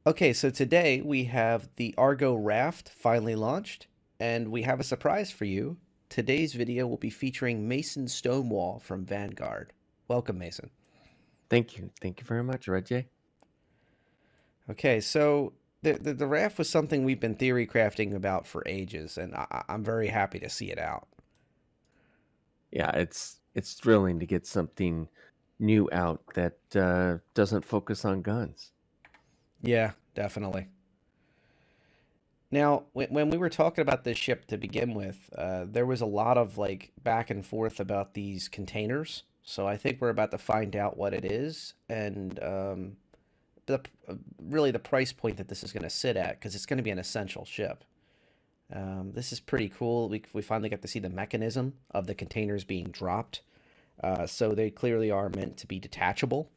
Okay, so today we have the Argo RAFT finally launched, and we have a surprise for you. Today's video will be featuring Mason Stonewall from Vanguard. Welcome, Mason. Thank you. Thank you very much, Reggie. Okay, so the RAFT was something we've been theory crafting about for ages, and I'm very happy to see it out. Yeah, it's thrilling to get something new out that doesn't focus on guns. Yeah, definitely. Now, when we were talking about this ship to begin with, there was a lot of like back and forth about these containers. So I think we're about to find out what it is and really the price point that this is going to sit at because it's going to be an essential ship. This is pretty cool. We finally got to see the mechanism of the containers being dropped. So they clearly are meant to be detachable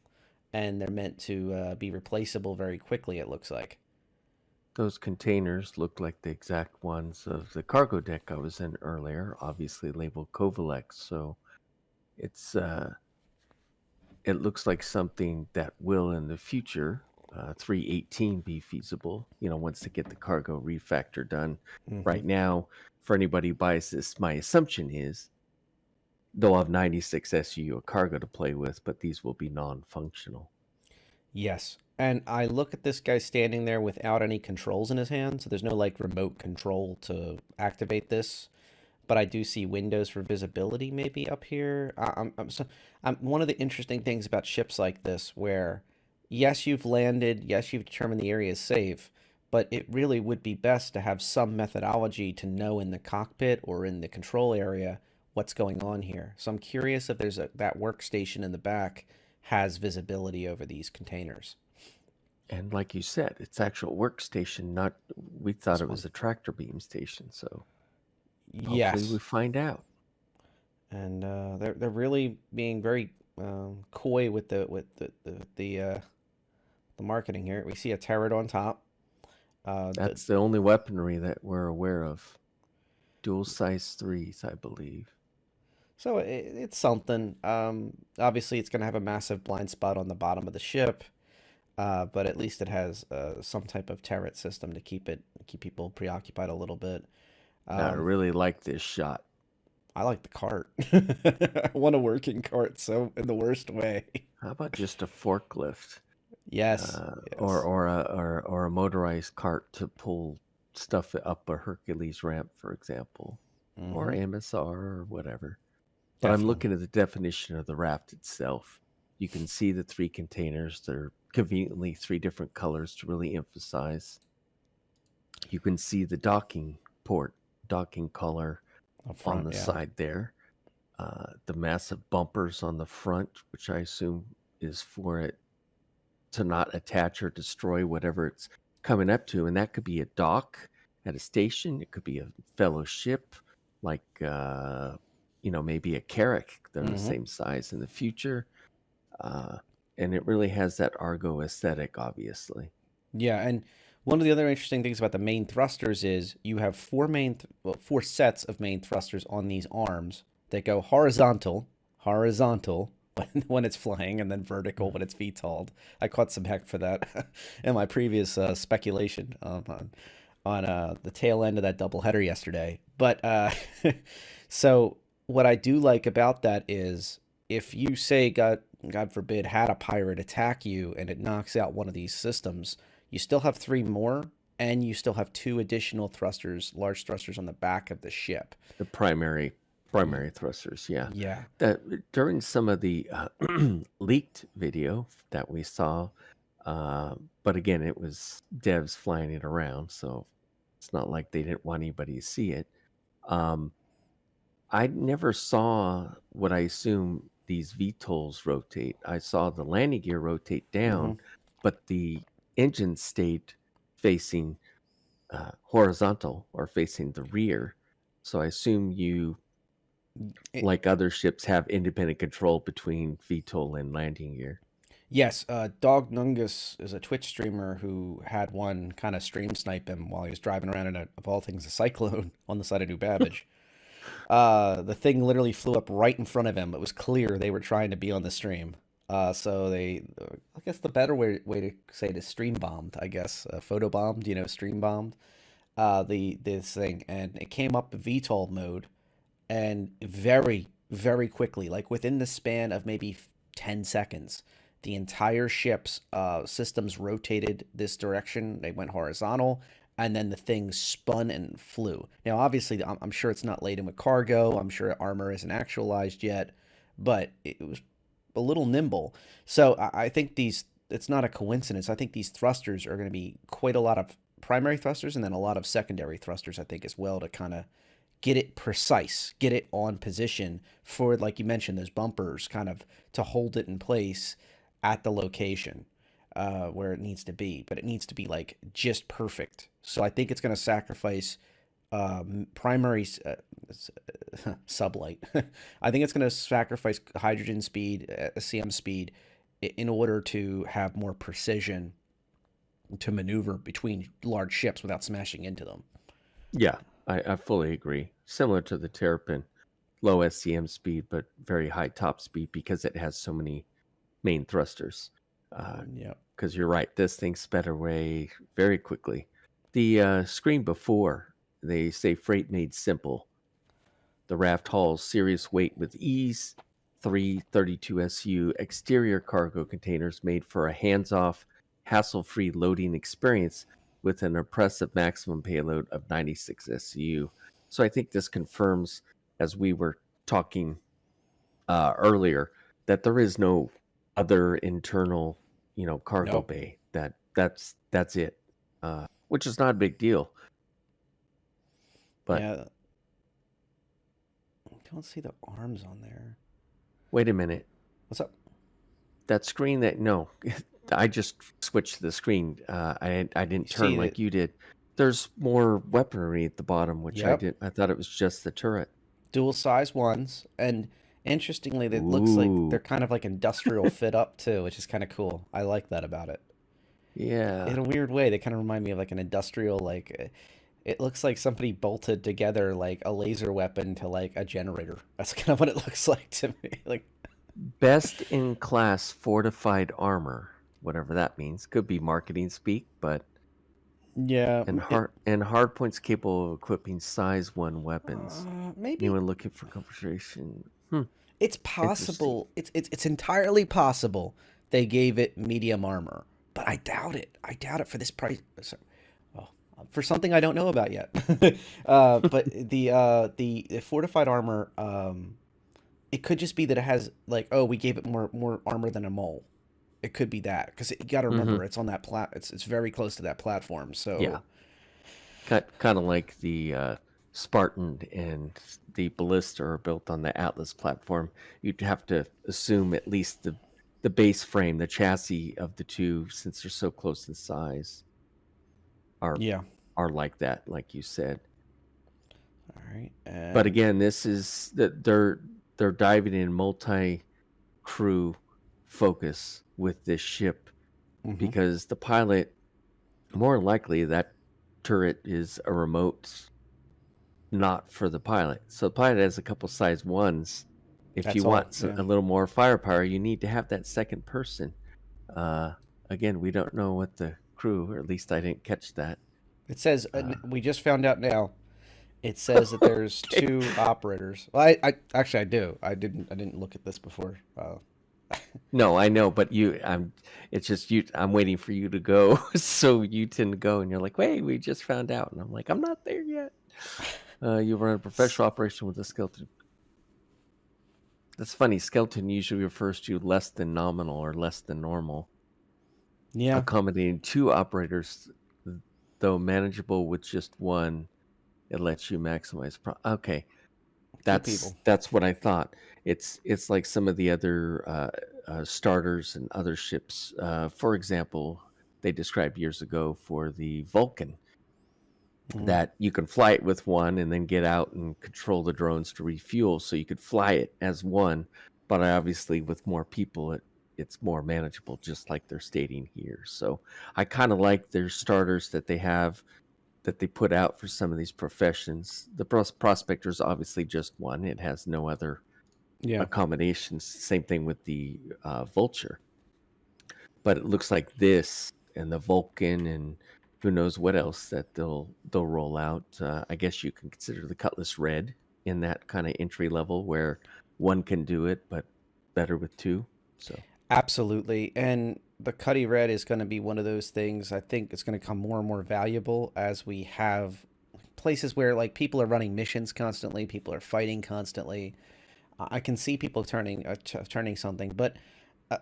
and they're meant to be replaceable very quickly, it looks like. Those containers look like the exact ones of the cargo deck I was in earlier, obviously labeled Kovalex. So it's it looks like something that will in the future 318 be feasible, once they get the cargo refactor done. Hmm. Right now, for anybody who buys this, my assumption is they'll have 96 SU cargo to play with, but these will be non-functional. Yes. And I look at this guy standing there without any controls in his hand, so there's no like remote control to activate this. But I do see windows for visibility maybe up here. I'm one of the interesting things about ships like this where yes, you've landed, yes, you've determined the area is safe, but it really would be best to have some methodology to know in the cockpit or in the control area what's going on here. So I'm curious if that workstation in the back has visibility over these containers. And like you said, it's actual workstation, not we thought This it one. was a tractor beam station. So hopefully we Yes. find out. And they're really being very coy with the marketing here. We see a turret on top. The That's the only weaponry that we're aware of. Dual size threes, I believe. So it's something. Obviously, it's going to have a massive blind spot on the bottom of the ship, but at least it has some type of turret system to keep people preoccupied a little bit. I Um, really like this shot. I like the cart. I want a working cart, so in the worst way. How about just a forklift, Yes, yes. or a motorized cart to pull stuff up a Hercules ramp, for example, or Mm-hmm. MSR or whatever. But I'm Definitely. looking at the definition of the raft itself. You can see the three containers. They're conveniently three different colors to really emphasize. You can see the docking port, docking color Up on front, the yeah. side there. The massive bumpers on the front, which I assume is for it to not attach or destroy whatever it's coming up to. And that could be a dock at a station. It could be a fellow ship, like maybe a Carrack. They're the Mm-hmm. same size in the future, uh, and it really has that Argo aesthetic, obviously. Yeah, and one of the other interesting things about the main thrusters is you have four sets of main thrusters on these arms that go horizontal when it's flying, and then vertical when it's VTOL'd. I caught some heck for that in my previous speculation on the tail end of that doubleheader yesterday. But so what I do like about that is if you say God forbid had a pirate attack you and it knocks out one of these systems, you still have three more, and you still have two additional thrusters, large thrusters on the back of the ship. The primary thrusters, yeah. Yeah. That during some of the leaked video that we saw, but again, it was devs flying it around, so it's not like they didn't want anybody to see it. Um, I never saw what I assume these VTOLs rotate. I saw the landing gear rotate Mm-hmm. down, but the engine stayed facing horizontal or facing the rear. So I assume you, It, like other ships, have independent control between VTOL and landing gear. yes, Dog Nungus is a Twitch streamer who had one kind of stream snipe him while he was driving around in of all things, a cyclone on the side of New Babbage. The thing literally flew up right in front of him. It was clear they were trying to be on the stream. So I guess the better way to say it is stream bombed. I guess photo bombed. Stream bombed. This thing, and it came up VTOL mode, and very very quickly, like within the span of maybe 10 seconds, the entire ship's systems rotated this direction. They went horizontal, and then the thing spun and flew. Now, obviously, I'm sure it's not laden with cargo. I'm sure armor isn't actualized yet, but it was a little nimble. So I think it's not a coincidence. I think these thrusters are going to be quite a lot of primary thrusters and then a lot of secondary thrusters, I think, as well, to kind of get it precise, get it on position for, like you mentioned, those bumpers, kind of to hold it in place at the location where it needs to be. But it needs to be like just perfect. So I think it's going to sacrifice primary sublight. I think it's going to sacrifice hydrogen speed, CM speed, in order to have more precision to maneuver between large ships without smashing into them. Yeah, I fully agree. Similar to the Terrapin, low SCM speed, but very high top speed because it has so many main thrusters. Yeah. Because you're right, this thing sped away very quickly. The screen before, they say freight made simple. The raft hauls serious weight with ease. 332 SU exterior cargo containers made for a hands-off, hassle-free loading experience with an impressive maximum payload of 96 SU. So I think this confirms, as we were talking earlier, that there is no other internal, cargo Nope. bay. That's it, which is not a big deal. But Yeah. I don't see the arms on there. wait a minute. What's up? That screen no, I just switched to the screen. I didn't You turn see like that? you did. There's more weaponry at the bottom, which I Yep. did. I thought it was just the turret. Dual size ones, and interestingly, that looks like they're Ooh, kind of like industrial fit up too, which is kind of cool. I like that about it. In yeah. a weird way, they kind of remind me of like an industrial, like it looks like somebody bolted together like a laser weapon to like a generator. That's kind of what it looks like to me. Like, Best in class fortified armor, whatever that means. Could be marketing speak, but yeah, and hard points capable of equipping size 1 weapons. maybe Anyone looking for configuration? Hmm, it's interesting. possible. It's entirely possible they gave it medium armor, but I doubt it. I doubt it for this price. Well, for something I don't know about yet. But the fortified armor, it could just be that it has like, oh, we gave it more armor than a mole. It could be that, because you got to Mm-hmm. remember it's on that it's very close to that platform. Yeah. So Kind of like the Spartan and the Ballista are built on the Atlas platform. You'd have to assume at least the base frame, the chassis of the two, since they're so close in size, are yeah. are like that, like you said. All right. But again, this is that they're diving in multi-crew focus with this ship Mm-hmm. because the pilot, more likely, that turret is a remote not for the pilot. So the pilot has a couple size ones. If you That's all. want Yeah. a little more firepower, you need to have that second person. Uh, Again, we don't know what the crew, or at least I didn't catch that. It says Uh, we just found out now. It says that there's okay. two operators. Well, I actually I do. I didn't look at this before. No, I know, but it's just you. I'm waiting for you to go, so you tend to go, and you're like, "Wait, we just found out," and I'm like, "I'm not there yet." You run a professional operation with a skeleton. That's funny. Skeleton usually refers to less than nominal or less than normal. Yeah. Accommodating two operators, though manageable with just one, it lets you maximize. Okay, Two people. that's what I thought. It's like some of the other starters and other ships. For example, they described years ago for the Vulcan Mm. that you can fly it with one and then get out and control the drones to refuel. So you could fly it as one, but obviously with more people, it's more manageable, just like they're stating here. So I kind of like their starters that they have that they put out for some of these professions. The prospector is obviously just one; it has no other Yeah. accommodations. Same thing with the Vulture. But it looks like this and the Vulcan and who knows what else that they'll roll out. I guess you can consider the Cutlass Red in that kind of entry level where one can do it, but better with two. So Absolutely. And the Cuddy Red is going to be one of those things. I think it's going to become more and more valuable as we have places where like people are running missions constantly, people are fighting constantly. I can see people turning something, but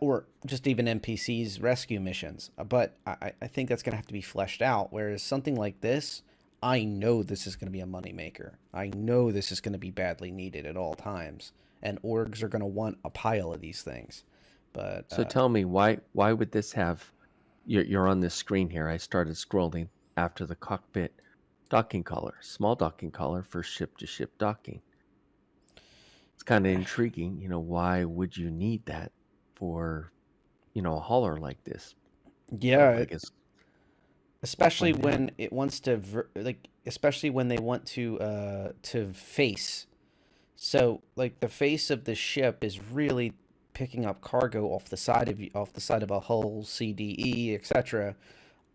or just even NPCs rescue missions. But I think that's going to have to be fleshed out. Whereas something like this, I know this is going to be a moneymaker. I know this is going to be badly needed at all times, and orgs are going to want a pile of these things. But so tell me why would this have you're on this screen here. I started scrolling after the cockpit docking collar, small docking collar for ship to ship docking. It's kind of intriguing, why would you need that for, a hauler like this? yeah, I guess we'll especially find out. when it wants to especially when they want to face. So like the face of the ship is really picking up cargo off the side of a hull, CDE, etc.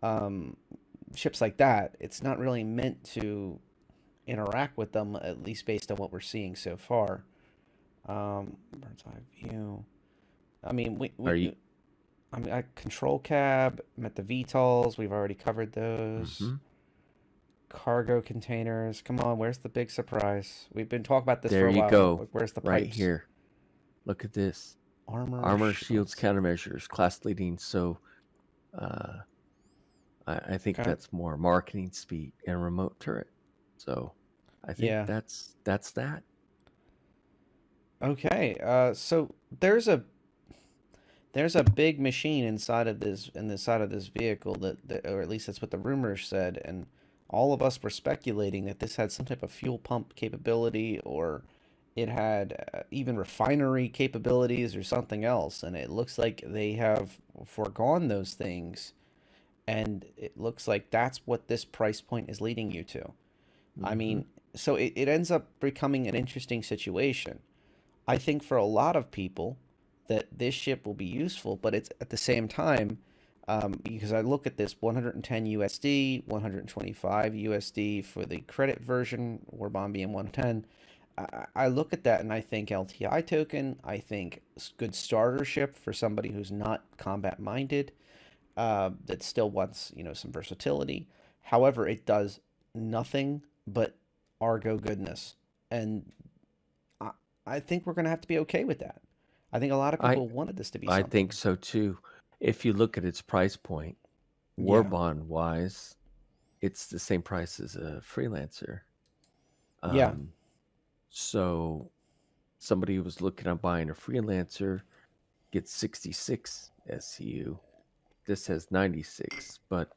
Um, Ships like that, it's not really meant to interact with them, at least based on what we're seeing so far. Bird's eye view. I mean, Are you? I mean, control cab. I'm at the VTOLs. We've already covered those. Mm-hmm. Cargo containers. Come on, where's the big surprise? We've been talking about this for There a you while. go, Like, where's the right pipes? here. Look at this. Armor Armor shields shields. countermeasures, class leading. So uh, I think Okay. that's more marketing speed and remote turret. So I think Yeah. that's that. Okay. So there's a big machine inside of this in the side of this vehicle that or at least that's what the rumors said, and all of us were speculating that this had some type of fuel pump capability or it had even refinery capabilities or something else, and it looks like they have foregone those things, and it looks like that's what this price point is leading you to. I Mm-hmm. mean, so it ends up becoming an interesting situation. I think for a lot of people that this ship will be useful, but it's at the same time, because I look at this 110 USD, 125 USD for the credit version, or Bombian 110. I look at that and I think LTI token. I think good starter ship for somebody who's not combat minded, that still wants some versatility. However, it does nothing but Argo goodness, and I, I think we're going to have to be okay with that. I think a lot of I people wanted this to be I think something. so too. If you look at its price point, war Yeah. bond wise, it's the same price as a freelancer. Yeah. Um, so somebody who was looking at buying a freelancer gets 66 SCU. This has 96, but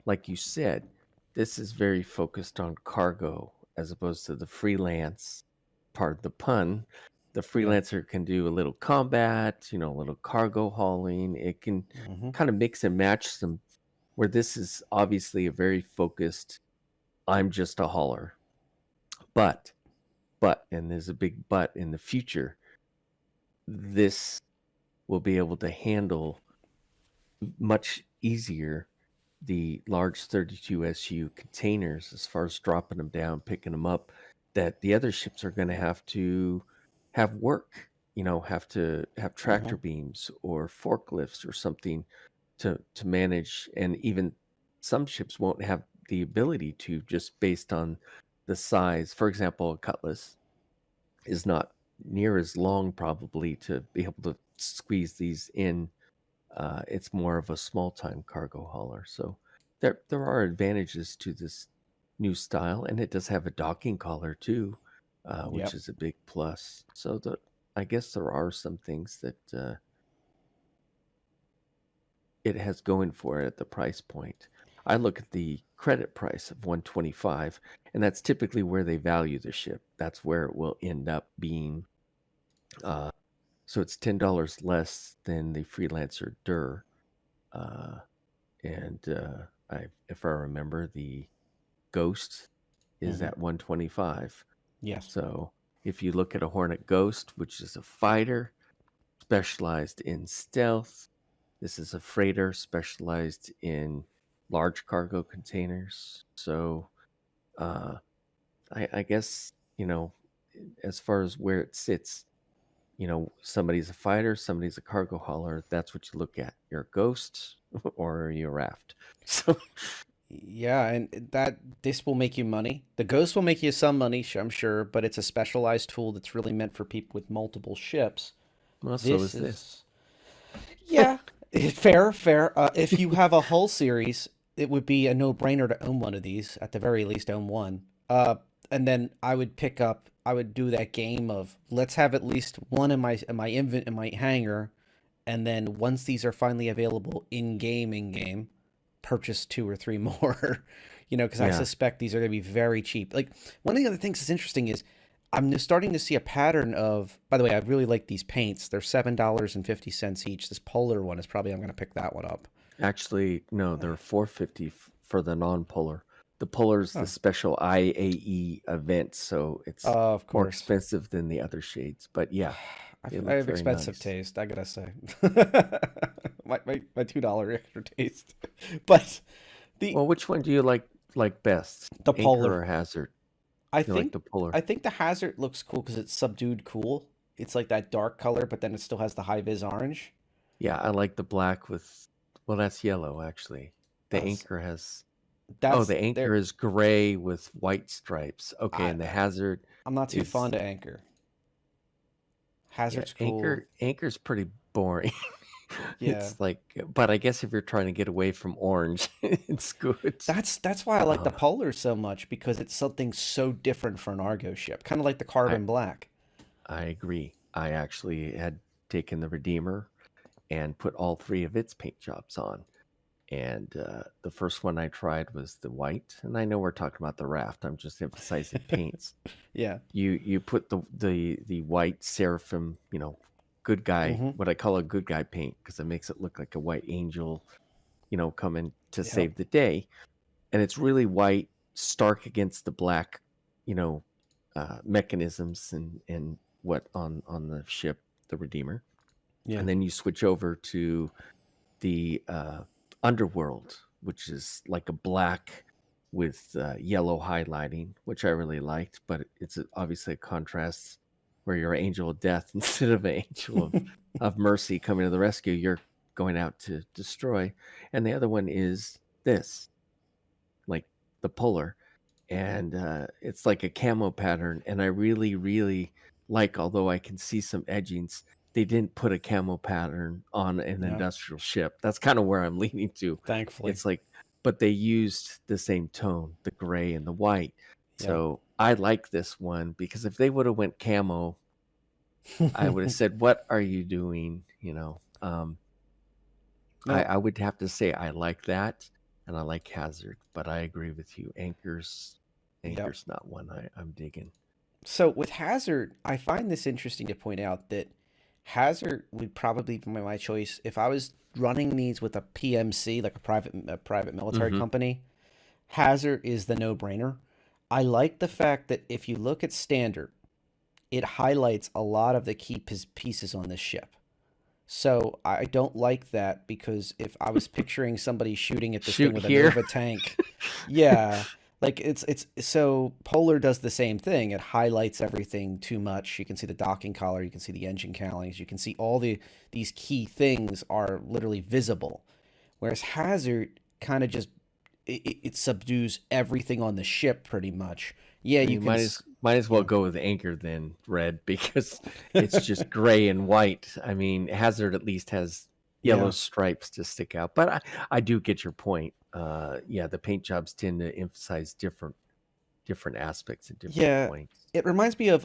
like you said, this is very focused on cargo as opposed to the freelance part of the pun. The Yeah. freelancer can do a little combat, a little cargo hauling. It can Mm-hmm. kind of mix and match them, where this is obviously a very focused, I'm just a hauler. But, and there's a big but in the future, this will be able to handle much easier the large 32 SU containers as far as dropping them down, picking them up, that the other ships are going to have work, have to have Mm-hmm. tractor beams or forklifts or something to manage. And even some ships won't have the ability to, just based on the size. For example, a Cutlass is not near as long probably to be able to squeeze these in. It's more of a small time cargo hauler. So there are advantages to this new style, and it does have a docking collar too, which Yep. is a big plus. So I guess there are some things that it has going for it at the price point. I look at the credit price of 125, and that's typically where they value the ship. That's where it will end up being. Uh, so it's $10 less than the freelancer DUR. Uh, and if I remember, the Ghost is Mm-hmm. at 125. Yes. So If you look at a Hornet Ghost, which is a fighter specialized in stealth, this is a freighter specialized in large cargo containers. So uh, I guess, as far as where it sits, somebody's a fighter, somebody's a cargo hauler. That's what you look at. You're a ghost or you're a raft. So, Yeah, and that this will make you money. The Ghost will make you some money, I'm sure, but it's a specialized tool that's really meant for people with multiple ships. well, so This is this. is, yeah, fair, fair. If you have a hull series, it would be a no-brainer to own one of these. At the very least, own one. And then I would pick up. I would do that game of let's have at least one in my hangar, and then once these are finally available in game, purchase two or three more. Because I Yeah. suspect these are going to be very cheap. Like one of the other things that's interesting is I'm starting to see a pattern of. By the way, I really like these paints. They're $7.50 each. This polar one is probably I'm going to pick that one up. Actually, no, they're 450 for the non-polar. The polar's the Oh, special IAE event, so it's of more course. expensive than the other shades. But yeah, they I look have very expensive nice. taste, I gotta say. My $2 extra taste. But the Well, which one do you like best? the Anchor polar. or Hazard? I You like think the polar? I think the hazard looks cool because it's subdued cool. It's like that dark color, but then it still has the high vis orange. Yeah, I like the black with, well, that's yellow actually. The Uh, anchor has, oh, that's the anchor there. is gray with white stripes. Okay, I and the Hazard I'm not too is, fond of anchor. yeah, Hazard's cool. anchor's pretty boring. Yeah, It's like, but I guess if you're trying to get away from orange, it's good. that's why I like the Uh, polar so much because it's something so different for an Argo ship, kind of like the I carbon black. I agree. I actually had taken the Redeemer and put all three of its paint jobs on. And the first one I tried was the white. And I know we're talking about the raft. I'm just emphasizing paints. Yeah. You put the white seraphim, good guy, Mm-hmm. what I call a good guy paint, because it makes it look like a white angel, coming to Yep. save the day. And it's really white, stark against the black, you know, mechanisms and what on the ship, the Redeemer. Yeah. And then you switch over to the underworld, which is like a black with yellow highlighting, which I really liked. But it's obviously a contrast where you're an angel of death instead of an angel of mercy coming to the rescue. You're going out to destroy. And the other one is this, like the polar, and it's like a camo pattern. And I really, really like, although I can see some edgings, they didn't put a camo pattern on an Yeah. industrial ship. That's kind of where I'm leaning to. Thankfully. It's like, but they used the same tone, the gray and the white. Yeah. So I like this one because if they would have went camo, I would have said, "What are you doing?" No. I would have to say I like that, and I like Hazard, but I agree with you. Yep. Anchor's not one I'm digging. So with Hazard, I find this interesting to point out that Hazard would probably be my choice if I was running these with a PMC, like a private military Hmm. company. Hazard is the no-brainer. I like the fact that if you look at standard, it highlights a lot of the key pieces on this ship. So I don't like that because if I was picturing somebody shooting at this thing Shoot with a here. Nova tank, yeah, like it's so Polar does the same thing. It highlights everything too much. You can see the docking collar, you can see the engine cowlings, you can see all these key things are literally visible. Whereas Hazard kind of just it subdues everything on the ship pretty much. Yeah, Well, you you can. might as well Yeah, go with Anchor then, Red, because it's just gray and white. I mean, Hazard at least has yellow yeah, stripes to stick out. But I do get your point. Yeah, the paint jobs tend to emphasize different aspects and different yeah. points. It reminds me of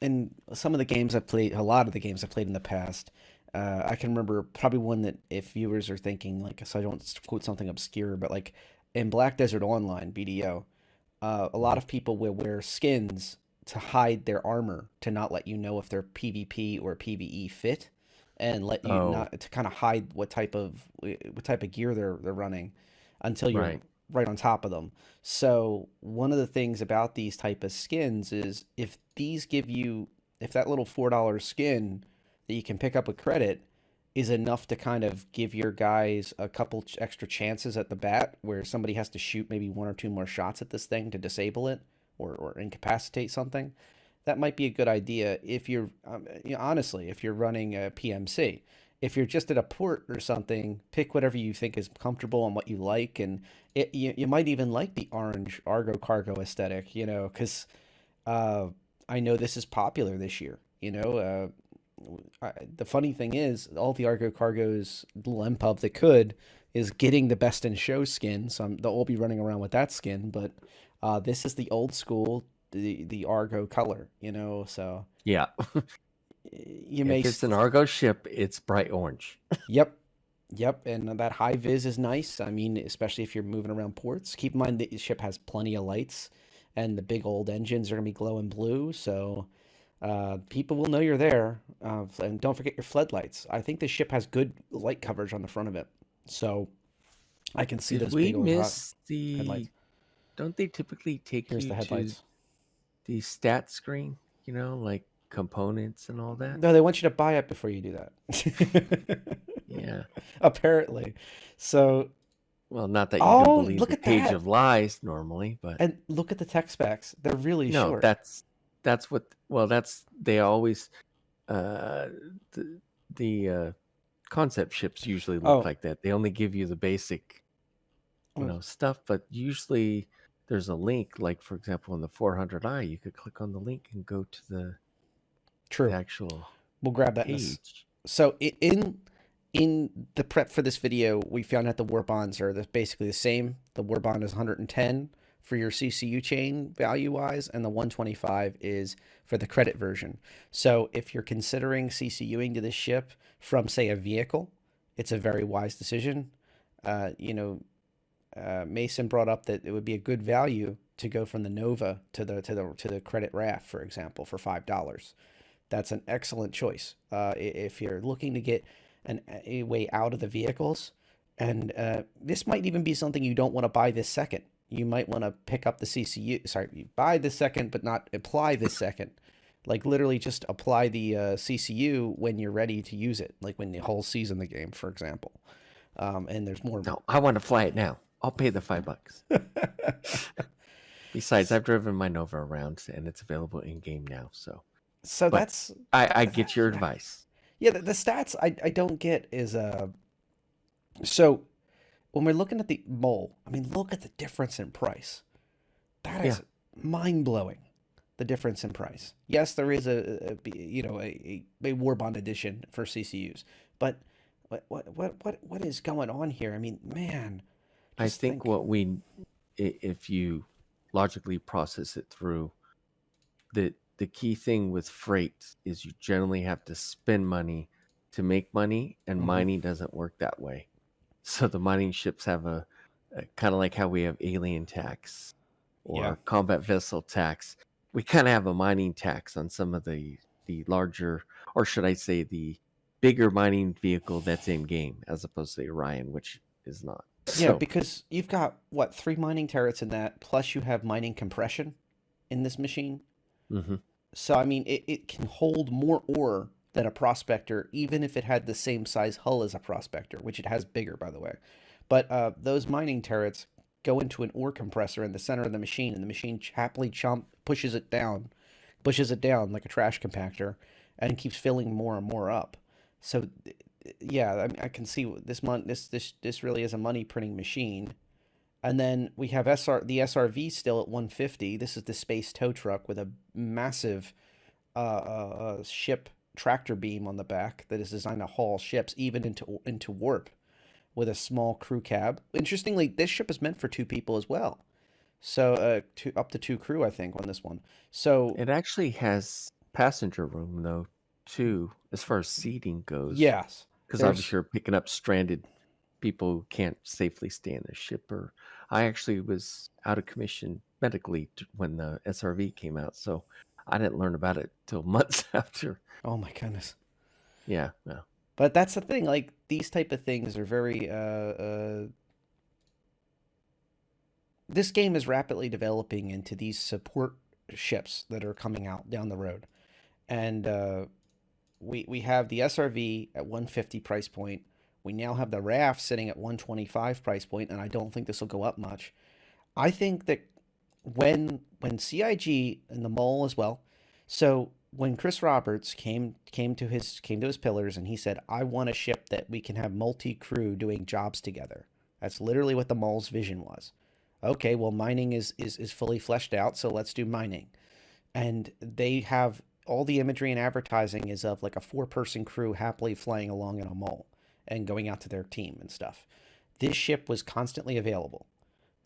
in some of the games I've played, a lot of the games I've played in the past. I can remember probably one that if viewers are thinking like, so I don't quote something obscure, but like in Black Desert Online BDO, a lot Mhm. of people will wear skins to hide their armor to not let you know if they're PvP or PvE fit, and let you Oh, not to kind of hide what type of gear they're running until you're right. right on top of them. So one of the things about these type of skins is if these give you, if that little $4 skin that you can pick up with credit is enough to kind of give your guys a couple extra chances at the bat where somebody has to shoot maybe one or two more shots at this thing to disable it or incapacitate something, that might be a good idea if you're, honestly, if you're running a PMC. If you're just at a port or something, pick whatever you think is comfortable and what you like. And you might even like the orange Argo cargo aesthetic, because uh, I know this is popular this year. The funny thing is, all the Argo cargos, little MPUV that could, is getting the best in show skin. So they'll all be running around with that skin. But this is the old school, the Argo color, so Yeah. you may. If it's an Argo ship, it's bright orange. Yep. Yep. And that high vis is nice. I mean, especially if you're moving around ports. Keep in mind that the ship has plenty of lights and the big old engines are going to be glowing blue. So people will know you're there. And don't forget your floodlights. I think the ship has good light coverage on the front of it. So I can see Did those we big old miss headlights. Don't they typically take Here's you the to headlights. the stat screen, like components and all that? No, they want you to buy it before you do that. Yeah. Apparently. So, Well, not that you can believe look the at page that. of lies normally, but And look at the tech specs. They're really no, short. that's what. Well, they always uh the concept ships usually look Oh, like that. They only give you the basic, stuff, but usually there's a link. Like for example, on the 400i, you could click on the link and go to the true. actual We'll grab that page. So in the prep for this video, we found out the war bonds are basically the same. The war bond is 110 for your CCU chain value wise, and the 125 is for the credit version. So if you're considering CCUing to this ship from say a vehicle, it's a very wise decision. Uh, you know, Mason brought up that it would be a good value to go from the Nova to the credit RAFT, for example, for $5. That's an excellent choice. If you're looking to get a way out of the vehicles, and this might even be something you don't want to buy this second. You might want to pick up the CCU. Sorry, you buy this second, but not apply this second. Like literally just apply the CCU when you're ready to use it, like when the whole season the game, for example. And there's more. No, I want to fly it now. I'll pay the $5. Besides, I've driven my Nova around and it's available in game now. So but that's I get your advice. Yeah, the stats I don't get is so when we're looking at the mole, I mean, look at the difference in price. That is mind blowing. The difference in price. Yes, there is a war bond edition for CCUs, but what is going on here? I mean, man, I think if you logically process it through, the key thing with freight is you generally have to spend money to make money, and mining doesn't work that way. So the mining ships have a kind of like how we have alien tax or combat vessel tax. We kind of have a mining tax on some of the larger, or should I say the bigger mining vehicle that's in game, as opposed to the Orion, which is not. Yeah, because you've got, 3 mining turrets in that, plus you have mining compression in this machine. Mm-hmm. So, I mean, it can hold more ore than a prospector, even if it had the same size hull as a prospector, which it has bigger, by the way. But those mining turrets go into an ore compressor in the center of the machine, and the machine happily pushes it down like a trash compactor, and keeps filling more and more up. So, yeah, I mean, I can see this really is a money printing machine. And then we have the SRV still at 150. This is the space tow truck with a massive ship tractor beam on the back that is designed to haul ships even into warp with a small crew cab. Interestingly, this ship is meant for 2 people as well. So up to 2 crew, I think, on this one. So it actually has passenger room though too, as far as seating goes. Yes, because obviously you're picking up stranded people who can't safely stay in the ship. Or I actually was out of commission medically when the SRV came out, so I didn't learn about it till months after. Oh my goodness. Yeah. But that's the thing. Like these type of things are very this game is rapidly developing into these support ships that are coming out down the road, and we have the SRV at 150 price point. We now have the RAFT sitting at 125 price point, and I don't think this will go up much. I think that CIG and the mole as well. So when Chris Roberts came to his pillars and he said, "I want a ship that we can have multi crew doing jobs together." That's literally what the mole's vision was. Okay, well, mining is fully fleshed out, so let's do mining. And they have all the imagery and advertising is of like a 4-person crew happily flying along in a mole and going out to their team and stuff. This ship was constantly available.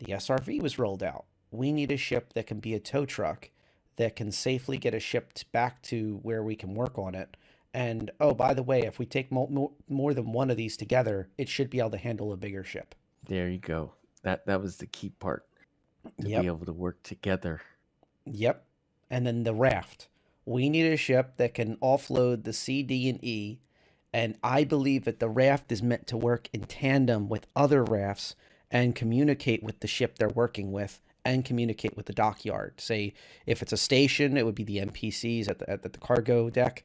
The SRV was rolled out. We need a ship that can be a tow truck that can safely get us shipped back to where we can work on it. And oh, by the way, if we take more than one of these together, it should be able to handle a bigger ship. There you go. That was the key part, to be able to work together. Yep. And then the RAFT. We need a ship that can offload the C, D, and E. And I believe that the RAFT is meant to work in tandem with other rafts and communicate with the ship they're working with and communicate with the dockyard. Say, if it's a station, it would be the NPCs at the cargo deck.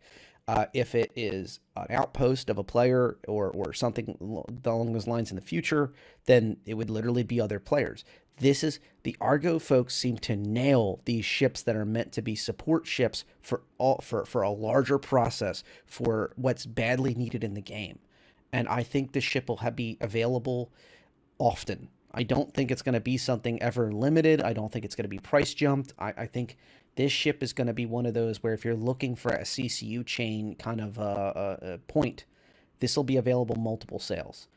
If it is an outpost of a player or something along those lines in the future, then it would literally be other players. The Argo folks seem to nail these ships that are meant to be support ships for a larger process for what's badly needed in the game. And I think this ship will be available often. I don't think it's going to be something ever limited. I don't think it's going to be price jumped. I think this ship is going to be one of those where if you're looking for a CCU chain kind of a point, this will be available multiple sales.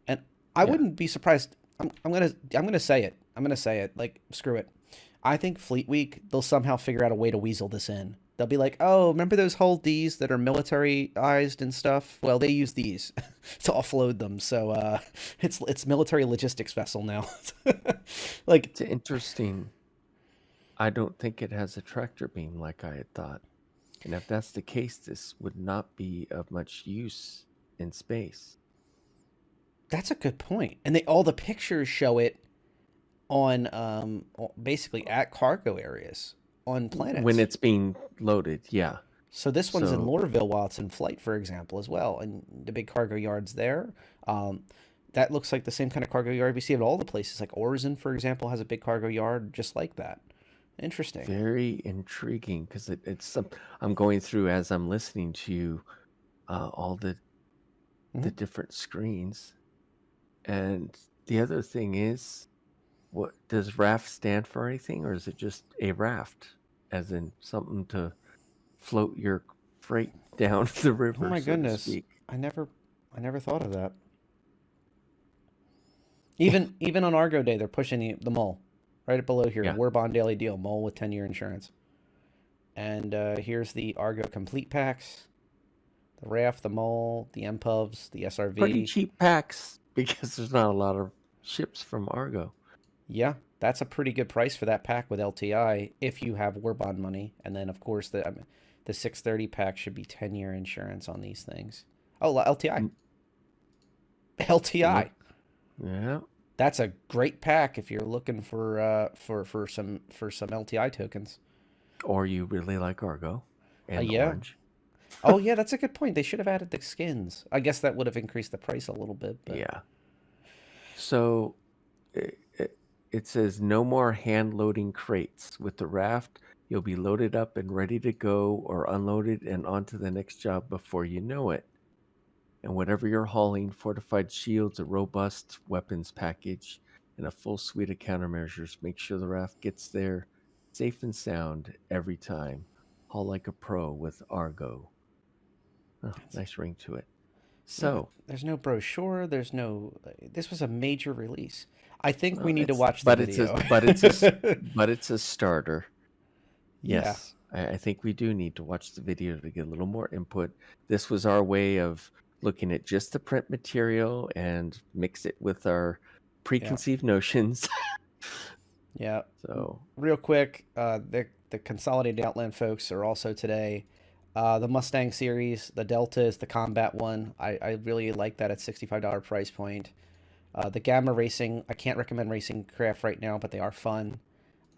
And I wouldn't be surprised. I'm gonna say it. I'm gonna say it. Like, screw it. I think Fleet Week, they'll somehow figure out a way to weasel this in. They'll be like, oh, remember those Hull Ds that are militarized and stuff? Well, they use these to offload them. So it's military logistics vessel now. Like, it's interesting. I don't think it has a tractor beam like I had thought. And if that's the case, this would not be of much use in space. That's a good point. And all the pictures show it on basically at cargo areas on planets. When it's being loaded, yeah. So this one's in Lorville while it's in flight, for example, as well. And the big cargo yards there. That looks like the same kind of cargo yard we see at all the places. Like Orison, for example, has a big cargo yard just like that. Interesting. Very intriguing, because it's I'm going through as I'm listening to you, all the different screens. And the other thing is, what does RAFT stand for anything, or is it just a raft, as in something to float your freight down the river? Oh my goodness! I never thought of that. Even on Argo Day, they're pushing the mole right below here. War Bond Daily Deal, mole with 10-year insurance. And here's the Argo complete packs: the RAFT, the mole, the MPUVs, the SRV. Pretty cheap packs, because there's not a lot of ships from Argo. Yeah, that's a pretty good price for that pack with LTI if you have war bond money. And then, of course, the 630 pack should be 10-year insurance on these things. Oh, LTI. LTI. Yeah. That's a great pack if you're looking for some LTI tokens. Or you really like Argo and orange. Oh, yeah, that's a good point. They should have added the skins. I guess that would have increased the price a little bit. But... yeah. So it says no more hand-loading crates. With the RAFT, you'll be loaded up and ready to go, or unloaded and on to the next job before you know it. And whatever you're hauling, fortified shields, a robust weapons package, and a full suite of countermeasures, make sure the RAFT gets there safe and sound every time. Haul like a pro with Argo. Oh, nice ring to it. So there's no brochure. This was a major release. I think we need to watch the video. But it's a starter. Yes, yeah. I think we do need to watch the video to get a little more input. This was our way of looking at just the print material and mix it with our preconceived notions. Yeah. So real quick, the Consolidated Outland folks are also today. The Mustang series, the Delta is the combat one. I really like that at $65 price point. The Gamma Racing, I can't recommend racing craft right now, but they are fun.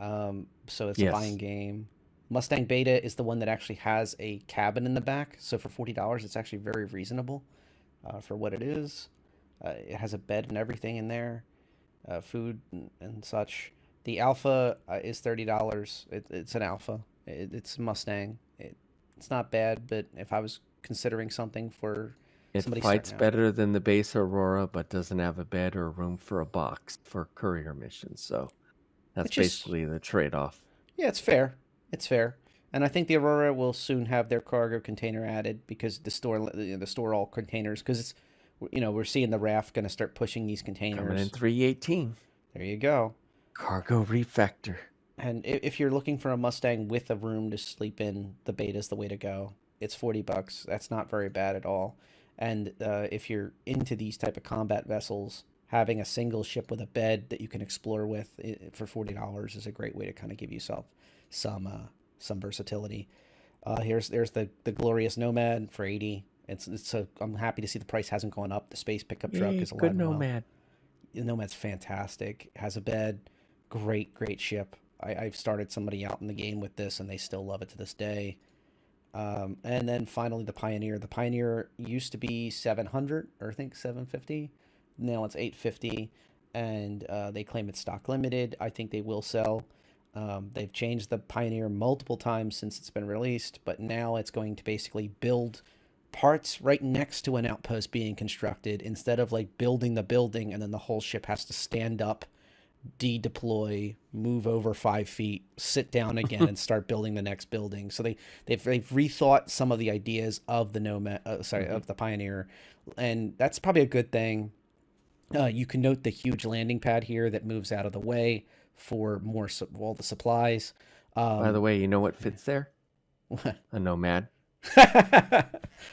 So it's a buying Yes. game. Mustang Beta is the one that actually has a cabin in the back. So for $40, it's actually very reasonable for what it is. It has a bed and everything in there, food and such. The Alpha is $30. It's an Alpha. It's Mustang. It's not bad, but if I was considering something for It somebody fights starting out, better than the base Aurora, but doesn't have a bed or room for a box for courier missions. So that's which is basically the trade-off. yeah, it's fair. It's fair. And I think the Aurora will soon have their cargo container added because the store all containers because it's we're seeing the raft going to start pushing these Coming in containers. 318. There you go. Cargo refactor. And if you're looking for a Mustang with a room to sleep in, the Beta's the way to go. It's $40. That's not very bad at all. And if you're into these type of combat vessels, having a single ship with a bed that you can explore with for $40 is a great way to kind of give yourself some versatility. There's the glorious Nomad for 80. I'm happy to see the price hasn't gone up. The space pickup truck Yay, is alive good and well. Nomad. The Nomad's fantastic. Has a bed. Great ship. I've started somebody out in the game with this, and they still love it to this day. And then finally, the Pioneer. The Pioneer used to be 700, or I think 750. Now it's 850, and they claim it's stock limited. I think they will sell. They've changed the Pioneer multiple times since it's been released, but now it's going to basically build parts right next to an outpost being constructed instead of like building the building and then the whole ship has to stand up, de-deploy, move over 5 feet, sit down again, and start building the next building. So they've rethought some of the ideas of the Nomad, of the Pioneer, and that's probably a good thing. You can note the huge landing pad here that moves out of the way for more all the supplies. By the Um, way, you know what fits there? A Nomad.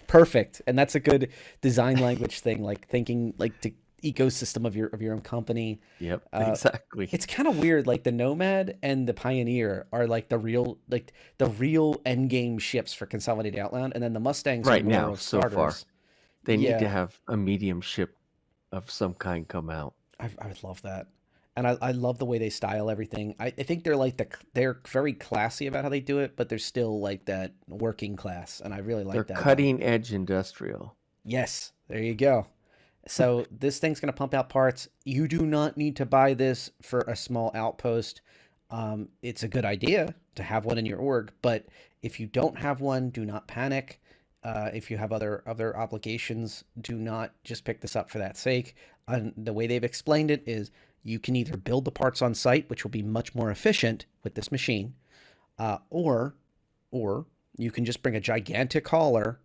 Perfect, and that's a good design language thing, like thinking like the ecosystem of your own company. Yep, Uh, exactly. it's kind of weird. Like the Nomad and the Pioneer are like the real end game ships for Consolidated Outland, and then the Mustangs are Right more now, of so far. starters. They need to Yeah, have a medium ship of some kind come out. I would love that. And I love the way they style everything. I think they're very classy about how they do it, but they're still like that working class, and I really They're like that about them. cutting edge industrial. Yes, there you go. So this thing's gonna pump out parts. You do not need to buy this for a small outpost. It's a good idea to have one in your org, but if you don't have one, do not panic. If you have other obligations, do not just pick this up for that sake. And the way they've explained it is you can either build the parts on site, which will be much more efficient with this machine, or you can just bring a gigantic hauler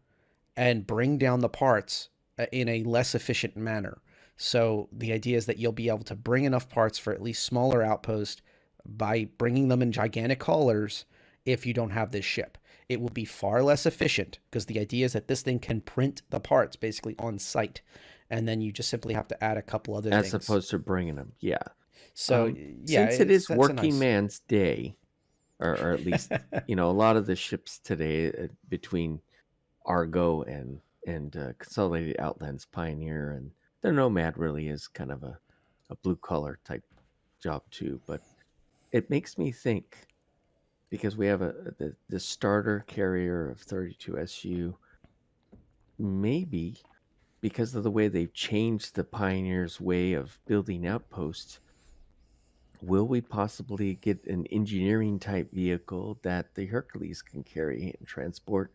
and bring down the parts in a less efficient manner. So the idea is that you'll be able to bring enough parts for at least smaller outposts by bringing them in gigantic haulers if you don't have this ship. It will be far less efficient because the idea is that this thing can print the parts basically on site. And then you just simply have to add a couple other As things. opposed to bringing them. Yeah. So yeah, Since it is that's a working nice. man's day, or at least, a lot of the ships today between Argo and Consolidated Outlands Pioneer and the Nomad really is kind of a blue collar type job too. But it makes me think, because we have the starter carrier of 32 SU, maybe because of the way they've changed the Pioneer's way of building outposts, will we possibly get an engineering type vehicle that the Hercules can carry and transport,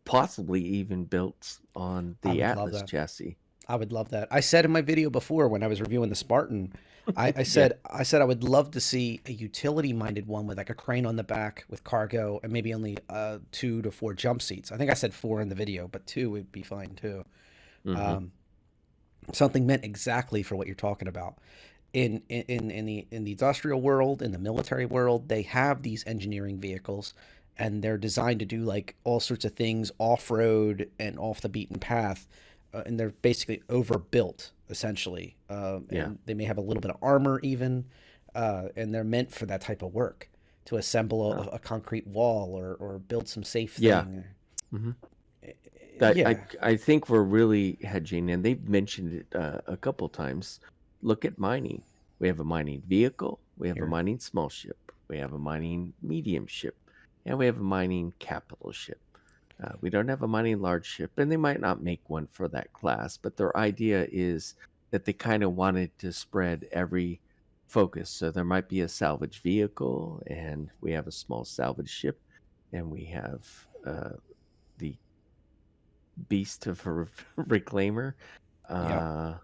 possibly even built on I the would love Atlas that. chassis? I would love that. I said in my video before when I was reviewing the Spartan, I Yeah. said I would love to see a utility minded one with like a crane on the back with cargo and maybe only 2 to 4 jump seats. I think I said 4 in the video, but 2 would be fine too. Hmm. Um, Something meant exactly for what you're talking about. In the industrial world, in the military world, they have these engineering vehicles, and they're designed to do like all sorts of things off road and off the beaten path, and they're basically overbuilt essentially, Yeah. and they may have a little bit of armor even, and they're meant for that type of work to assemble Uh, a concrete wall or build some safe yeah. thing. Hmm. I Yeah, I think we're really hedging, and they've mentioned it a couple times. look at mining. We have a mining vehicle, we have a Here. mining small ship, we have a mining medium ship, and we have a mining capital ship. We don't have a mining large ship, and they might not make one for that class, but their idea is that they kind of wanted to spread every focus. So there might be a salvage vehicle, and we have a small salvage ship, and we have the beast of a reclaimer. Yep.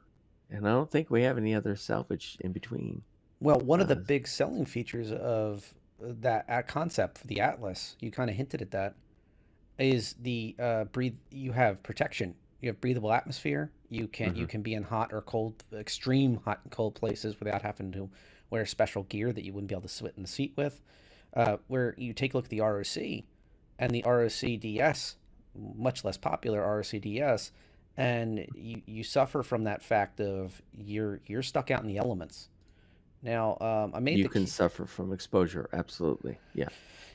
And I don't think we have any other salvage in between. Well, one of the Uh, big selling features of that concept for the Atlas, you kind of hinted at that, is the breathe. You have protection. You have breathable atmosphere. You mhm. can be in hot or cold, extreme hot and cold places without having to wear special gear that you wouldn't be able to sit in the seat with. Where you take a look at the ROC and the ROC DS, much less popular ROC DS, and you suffer from that fact of you're stuck out in the elements. Now, I made You the can suffer from exposure. Absolutely. Yeah.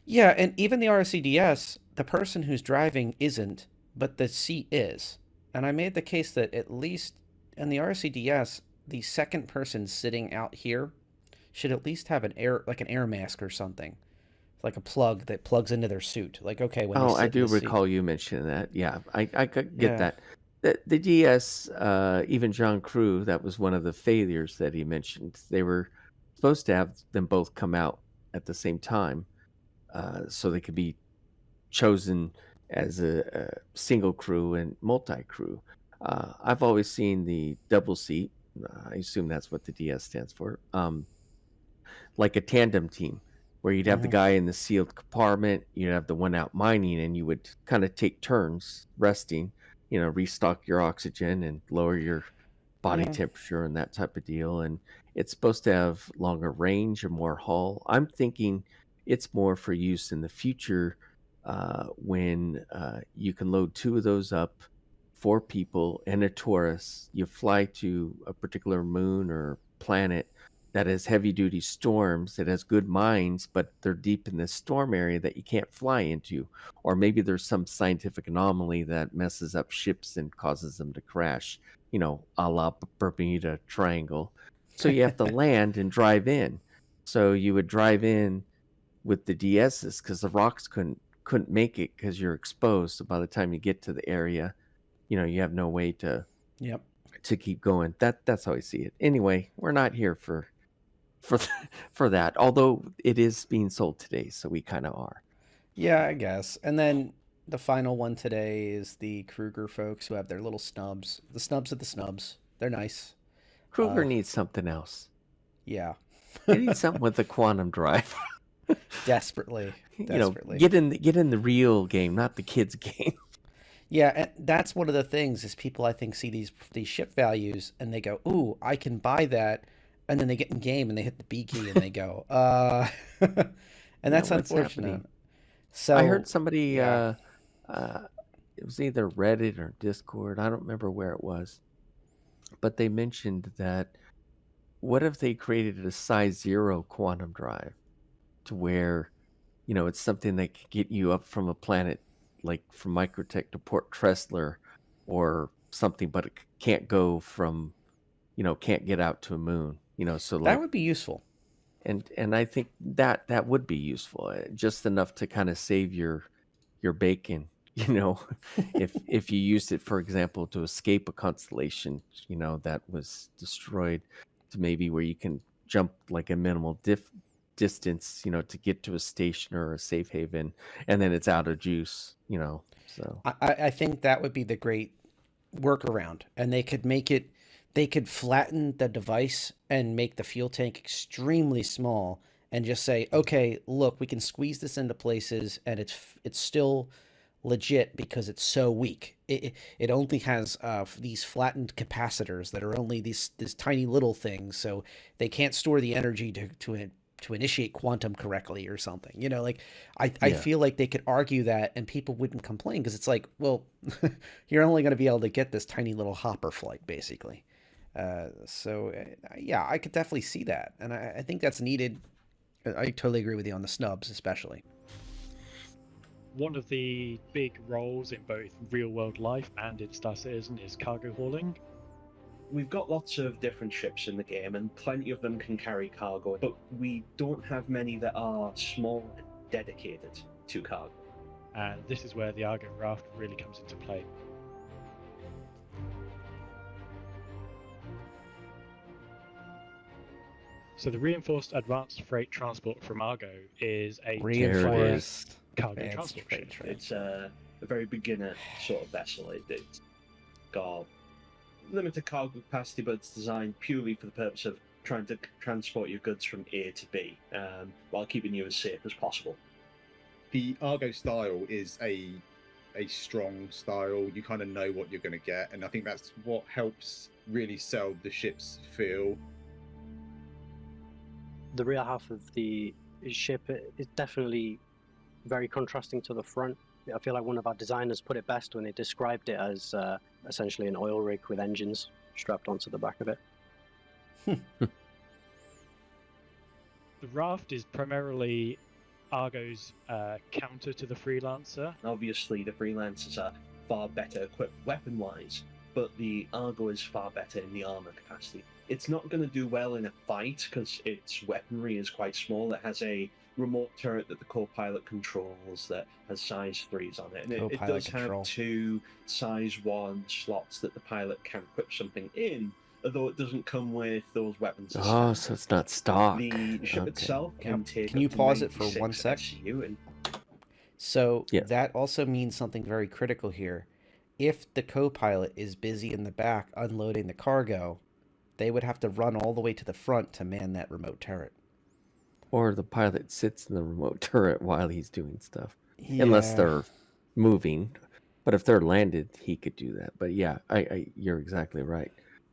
yeah, and even the RCDS, the person who's driving isn't, but the seat is. And I made the case that at least in the RCDS, the second person sitting out here should at least have an air like an air mask or something, like a plug that plugs into their suit. Like okay, when they Oh, I sit in do the seat. recall you mentioning that. Yeah, I could get Yeah. that. The DS, even John Crew, that was one of the failures that he mentioned. They were supposed to have them both come out at the same time, so they could be chosen as a single crew and multi crew. I've always seen the double seat. I assume that's what the DS stands for. Like a tandem team where you'd have the Hmm. guy in the sealed compartment, you'd have the one out mining, and you would kind of take turns resting, restock your oxygen and lower your body Yeah. temperature and that type of deal. And it's supposed to have longer range or more haul. I'm thinking it's more for use in the future when you can load two of those up, four people and a tourist. You fly to a particular moon or planet that has heavy duty storms, that has good mines, but they're deep in this storm area that you can't fly into. Or maybe there's some scientific anomaly that messes up ships and causes them to crash, a la Bermuda Triangle. So you have to land and drive in. So you would drive in with the DSs because the rocks couldn't make it because you're exposed. So by the time you get to the area, you have no way to Yep. keep going. That's how I see it. Anyway, we're not here for for that. Although it is being sold today, so we kind of are. Yeah, I guess. And then the final one today is the Kruger folks who have their little snubs. The snubs of the snubs. They're nice. Kruger Uh, needs something else. yeah. It needs something with a quantum drive. Desperately. Desperately. Get in the real game, not the kids' game. Yeah, and that's one of the things is people I think see these ship values and they go, "Ooh, I can buy that," and then they get in game and they hit the B key and they go, and Yeah, that's what's unfortunate. happening? I heard So, somebody. yeah, Uh, it was either Reddit or Discord. I don't remember where it was, but they mentioned that what if they created a size zero quantum drive to where it's something that could get you up from a planet like from Microtech to Port Tressler or something, but it can't go from, can't get out to a moon, so that like, would be useful. and I think that would be useful, just enough to kind of save your bacon, if you used it, for example, to escape a constellation, that was destroyed, to maybe where you can jump like a minimal distance, to get to a station or a safe haven, and then it's out of juice, so I think that would be the great workaround, and they could make it. They could flatten the device and make the fuel tank extremely small, and just say, "Okay, look, we can squeeze this into places, and it's still legit because it's so weak. It only has these flattened capacitors that are only these tiny little things, so they can't store the energy to initiate quantum correctly or something. Like I yeah. feel like they could argue that and people wouldn't complain because it's like, well, you're only going to be able to get this tiny little hopper flight basically. Yeah, I could definitely see that, and I think that's needed. I totally agree with you on the snubs, especially. One of the big roles in both real world life and in Star Citizen is cargo hauling. we've got lots of different ships in the game, and plenty of them can carry cargo, but we don't have many that are small and dedicated to cargo. And this is where the Argo RAFT really comes into play. So the reinforced advanced freight transport from Argo is a Reinforced cargo advanced transport freight ship. It's a very beginner sort of vessel. It's got limited cargo capacity, but it's designed purely for the purpose of trying to transport your goods from A to B, while keeping you as safe as possible. The Argo style is a strong style. You kind of know what you're going to get, and I think that's what helps really sell the ship's feel. The rear half of the ship is definitely very contrasting to the front. I feel like one of our designers put it best when they described it as essentially an oil rig with engines strapped onto the back of it. The RAFT is primarily Argo's counter to the Freelancer. Obviously, the Freelancers are far better equipped weapon-wise, but the Argo is far better in the armor capacity. It's not going to do well in a fight because its weaponry is quite small. It has a remote turret that the co-pilot controls that has size 3s on it. And it does have 2 size 1 slots that the pilot can equip something in, although it doesn't come with those weapons. Oh, so it's not stock. The ship itself can take. Can you up to pause it for 96 1 sec? SCU and So Yeah. that also means something very critical here. If the co-pilot is busy in the back unloading the cargo, they would have to run all the way to the front to man that remote turret. Or the pilot sits in the remote turret while he's doing stuff. Unless they're moving. But if they're landed, he could do that. But yeah, you're exactly right.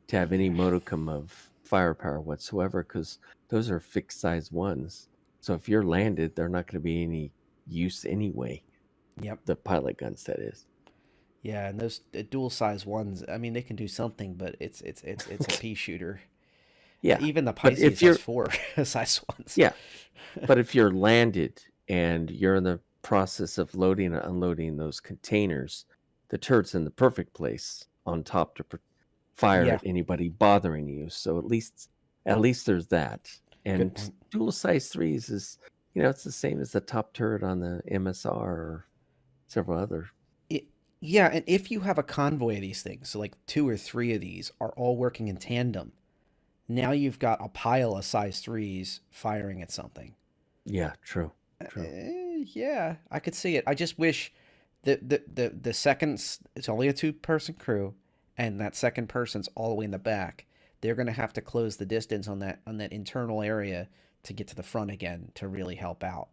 To have any modicum of firepower whatsoever, because those are fixed size ones. So if you're landed, they're not going to be any use anyway. Yep. The pilot guns, that is. Yeah, and those dual size ones, I mean, they can do something, but it's a pea shooter. Yeah. Even the but if Pisces you're has 4 size ones. Yeah. But if you're landed and you're in the process of loading and unloading those containers, the turret's in the perfect place on top to fire at anybody bothering you. So at least there's that. And dual size 3s is, it's the same as the top turret on the MSR or several other. Yeah, and if you have a convoy of these things, so like 2 or 3 of these are all working in tandem, now you've got a pile of size 3s firing at something. Yeah, true. Yeah, I could see it. I just wish the second, it's only a 2-person crew, and that second person's all the way in the back. They're going to have to close the distance on that internal area to get to the front again to really help out.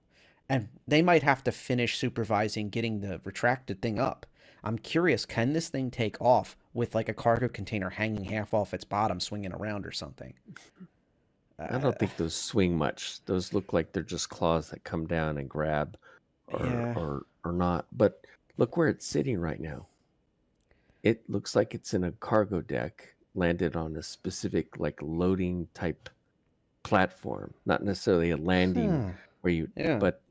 And they might have to finish supervising getting the retracted thing up. I'm curious, can this thing take off with like a cargo container hanging half off its bottom, swinging around or something? I don't think those swing much. Those look like they're just claws that come down and grab or not. But look where it's sitting right now. It looks like it's in a cargo deck landed on a specific like loading type platform, not necessarily a landing where you, but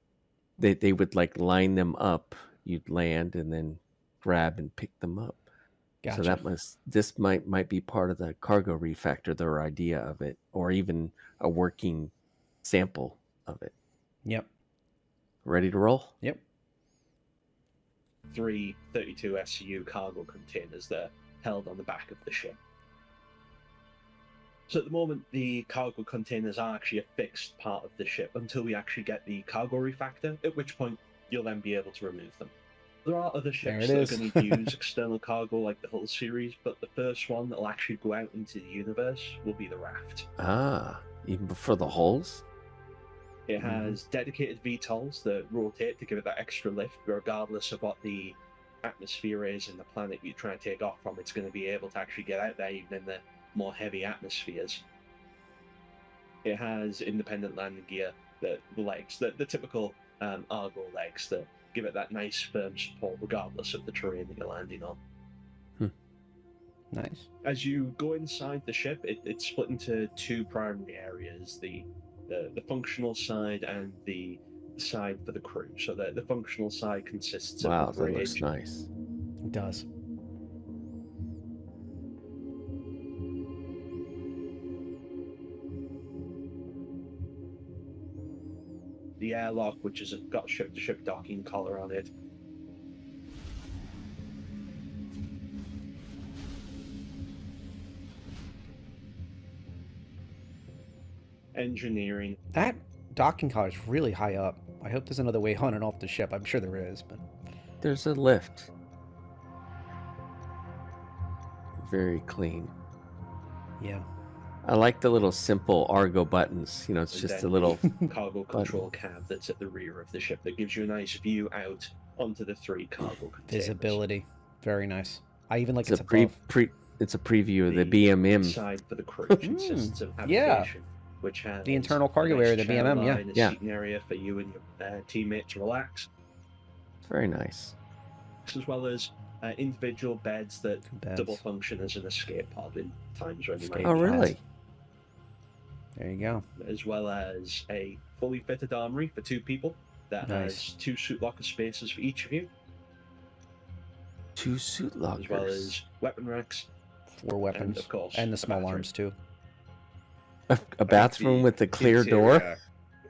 they would like line them up. You'd land and then grab and pick them up. Gotcha. So this might be part of the cargo refactor, their idea of it, or even a working sample of it. Yep. Ready to roll? Yep. 3 32 SCU cargo containers that are held on the back of the ship. So at the moment, the cargo containers are actually a fixed part of the ship until we actually get the cargo refactor, at which point you'll then be able to remove them. There are other ships that are going to use external cargo like the Hull series, but the first one that will actually go out into the universe will be the RAFT. Even before the hulls? It has dedicated VTOLs that rotate to give it that extra lift, regardless of what the atmosphere is in the planet you're trying to take off from. It's going to be able to actually get out there even in the more heavy atmospheres. It has independent landing gear, the legs, the typical Argo legs that give it that nice firm support regardless of the terrain that you're landing on. Nice. As you go inside the ship, it's split into 2 primary areas, the functional side and the side for the crew. So the functional side consists of the that looks bridge. nice. It does. the airlock, which has got ship-to-ship docking collar on it. Engineering. That docking collar is really high up. I hope there's another way on and off the ship. I'm sure there is, but There's a lift. Very clean. yeah. I like the little simple Argo buttons. You know, it's And just a then little. the cargo control cab that's at the rear of the ship that gives you a nice view out onto the 3 cargo containers. Visibility. Very nice. I even like It's it's a above. it's a preview of the The BMM. side for the crew consists of yeah. navigation, which has The internal a cargo nice area, the chair BMM, yeah. line, a Yeah. seating area for you and your teammates to relax, It's very nice. as well as individual beds that Beds. double function as an escape pod in times when you might Oh, need it, really? There you go. as well as a fully fitted armory for 2 people that Nice. has 2 suit locker spaces for each of you, 2 suit lockers. as well as weapon racks, 4 weapons. and of course And the a small bathroom. arms, too. A bathroom with a clear door. interior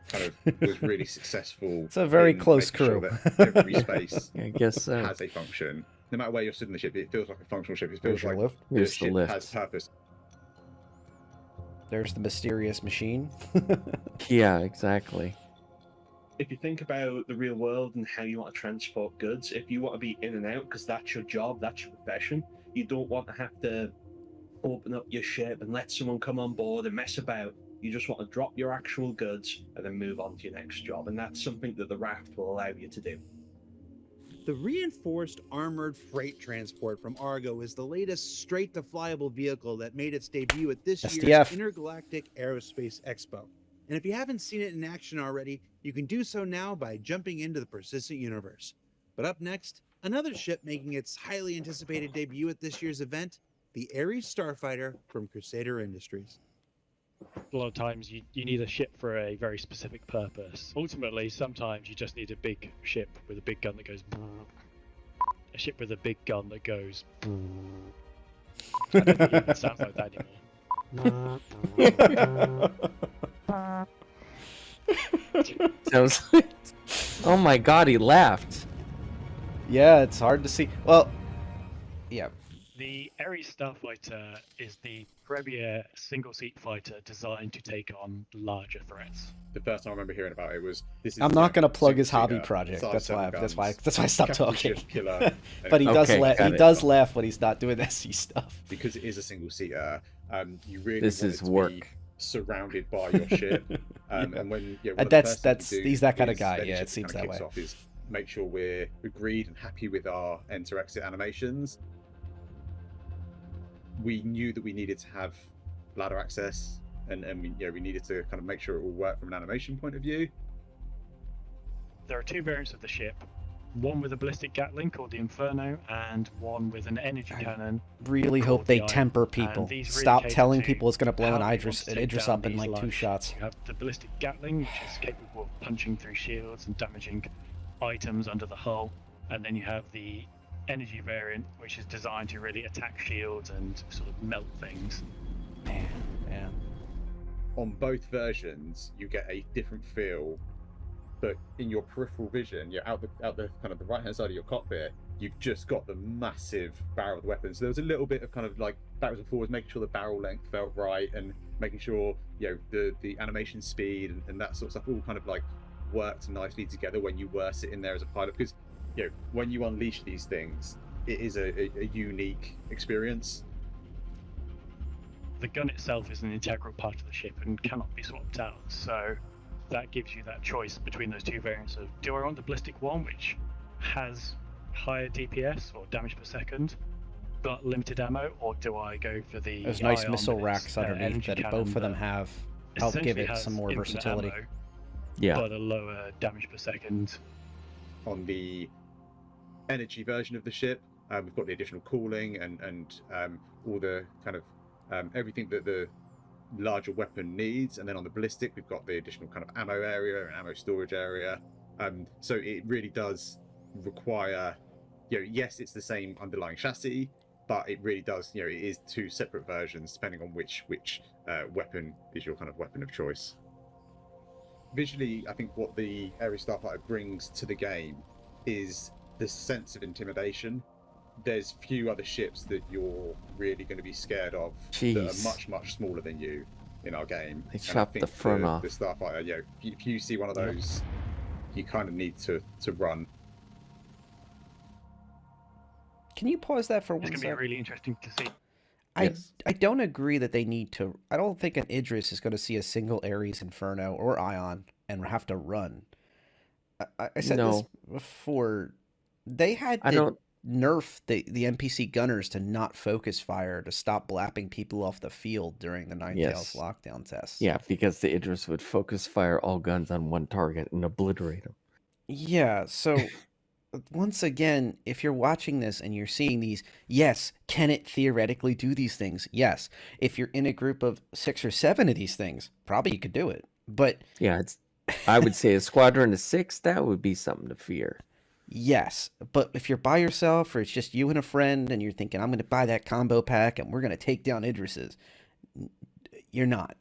Kind of was really successful. It's a very in close making sure crew. that every space I guess so. has a function. No matter where you're stood in the ship, it feels like a functional ship. It feels There's your like lift. the Here's the ship lift. has purpose. There's the mysterious machine. Yeah, exactly. If you think about the real world and how you want to transport goods, if you want to be in and out because that's your job, that's your profession, you don't want to have to open up your ship and let someone come on board and mess about. You just want to drop your actual goods and then move on to your next job, and that's something that the raft will allow you to do. The reinforced armored freight transport from Argo is the latest straight-to-flyable vehicle that made its debut at this year's SDF. Intergalactic Aerospace Expo. And if you haven't seen it in action already, you can do so now by jumping into the persistent universe. But up next, another ship making its highly anticipated debut at this year's event, the Ares Starfighter from Crusader Industries. A lot of times you need a ship for a very specific purpose. Ultimately, sometimes you just need a big ship with a big gun that goes. A ship with a big gun that goes. I don't think it even sounds like that anymore. Sounds like. Oh my god, he laughed. Yeah, it's hard to see. Well, yeah. The Ares Starfighter is the premier single-seat fighter designed to take on larger threats. The first time I remember hearing about it was this. Is I'm not going to plug his single-seater, hobby project. size That's 7 why. That's guns, why I stopped capital talking. ship killer, But he and does Okay, laugh. got He it. does laugh when he's not doing SC stuff. because it is a single seater. You really This want is it to work. be surrounded by your ship. And when one of the That's- first things that's- we do he's that kind of is guy, then yeah, ship it seems kinda that kicks way. off is make sure we're agreed and happy with our enter-exit animations. We knew that we needed to have ladder access, and we needed to kind of make sure it all worked from an animation point of view. There are 2 variants of the ship. One with a ballistic Gatling called the Inferno, and one with an energy cannon. Really called hope they the Iron. temper And people. these really Stop cater telling to people it's going to blow how an they want Idris, to take Idris down up in these like 2 large shots. ships. You have the ballistic Gatling, which is capable of punching through shields and damaging items under the hull, and then you have the energy variant, which is designed to really attack shields and sort of melt things. Man, yeah. On both versions, you get a different feel, but in your peripheral vision, you're out the kind of the right hand side of your cockpit. You've just got the massive barrel of the weapon. So there was a little bit of kind of like backwards and forwards, making sure the barrel length felt right, and making sure the animation speed and that sort of stuff all kind of like worked nicely together when you were sitting there as a pilot. Because when you unleash these things, it is a unique experience. The gun itself is an integral part of the ship and cannot be swapped out, so that gives you that choice between those 2 variants of, do I want the ballistic one, which has higher DPS or damage per second, but limited ammo, or do I go for the There's nice ion missile with its, racks underneath energy that cannon both of them that have. Help give essentially it has some more infinite versatility. ammo, Yeah. but a lower damage per second. On the energy version of the ship, we've got the additional cooling and all the kind of everything that the larger weapon needs. And then on the ballistic, we've got the additional kind of ammo area and ammo storage area. So it really does require, yes, it's the same underlying chassis, but it really does, it is 2 separate versions depending on which weapon is your kind of weapon of choice. visually, I think what the Ares Starfighter brings to the game is the sense of intimidation. There's few other ships that you're really going to be scared of that Jeez. are much, much smaller than you in our game. They And I chopped the think front off. The Starfighter, you know, if you see one of those, you kind of need to run. Can you pause that for It's one going to be second? really interesting to see. Yes. I don't agree that they need to. I don't think an Idris is going to see a single Ares Inferno or Ion and have to run. I said this No. before. They had I to don't. nerf the NPC gunners to not focus fire to stop blapping people off the field during the Ninetales Yes. lockdown tests. Yeah, because the Idris would focus fire all guns on one target and obliterate them. Yeah, so once again, if you're watching this and you're seeing these, yes, can it theoretically do these things? Yes. If you're in a group of 6 or 7 of these things, probably you could do it. But Yeah, it's. I would say a squadron of 6, that would be something to fear. yes, but if you're by yourself or it's just you and a friend and you're thinking, I'm going to buy that combo pack and we're going to take down Idrises, you're not.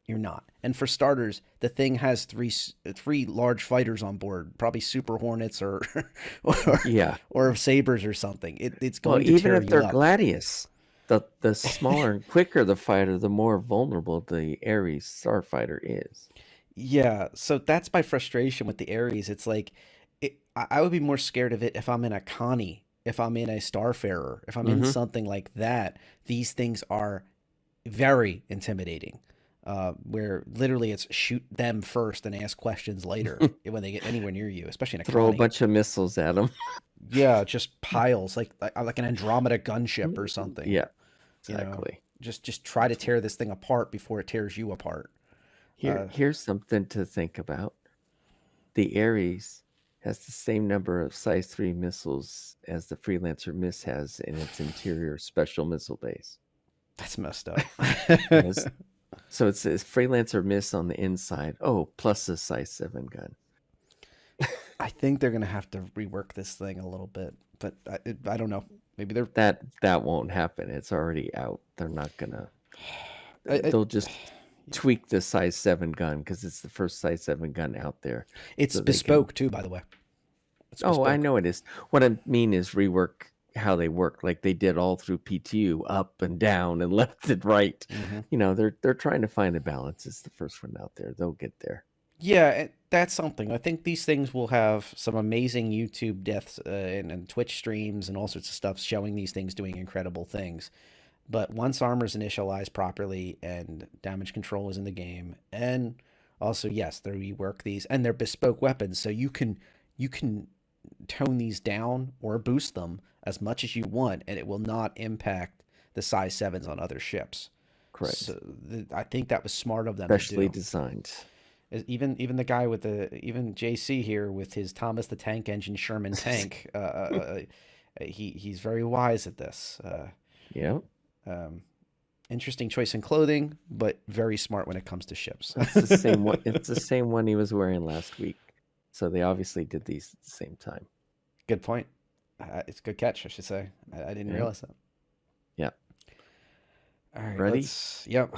You're not. And for starters, the thing has three large fighters on board, probably Super Hornets or Yeah. or Sabers or something. It's Well, going to even tear if you they're up. Gladius, the smaller and quicker the fighter, the more vulnerable the Ares Starfighter is. Yeah, so that's my frustration with the Ares. It's like I would be more scared of it if I'm in a Connie, if I'm in a Starfarer, if I'm in something like that. These things are very intimidating. Where literally it's shoot them first and ask questions later when they get anywhere near you, especially in a Throw a Connie. bunch of missiles at them. Yeah, just piles like an Andromeda gunship or something. Yeah, You know, exactly. just try to tear this thing apart before it tears you apart. Here's something to think about. The Ares has the same number of size 3 missiles as the Freelancer Miss has in its interior special missile base. That's messed up. Yes. So it says Freelancer Miss on the inside. Oh, plus a size 7 gun. I think they're gonna have to rework this thing a little bit, but I don't know. Maybe they're That won't happen. It's already out. They're not gonna. I- They'll just tweak the size 7 gun because it's the first size 7 gun out there. it's so they bespoke too, by the way. It's Oh, I bespoke. know it is. What I mean is rework how they work, like they did all through PTU, up and down and left and right. Mhm. You know, they're trying to find a balance. It's the first one out there. They'll get there. Yeah, that's something. I think these things will have some amazing YouTube deaths and Twitch streams and all sorts of stuff showing these things doing incredible things. But once armor's initialized properly and damage control is in the game, and also yes, they rework these and they're bespoke weapons, so you can tone these down or boost them as much as you want, and it will not impact the size 7s on other ships. Correct. So I think that was smart of them. Specially to do. designed. Even the guy with even JC here with his Thomas the Tank Engine Sherman tank, he's very wise at this. Yeah. Interesting choice in clothing, but very smart when it comes to ships. It's the same one. It's the same one he was wearing last week. So they obviously did these at the same time. Good point. It's a good catch, I should say. I didn't realize that. Yeah. All right. Ready? Yep.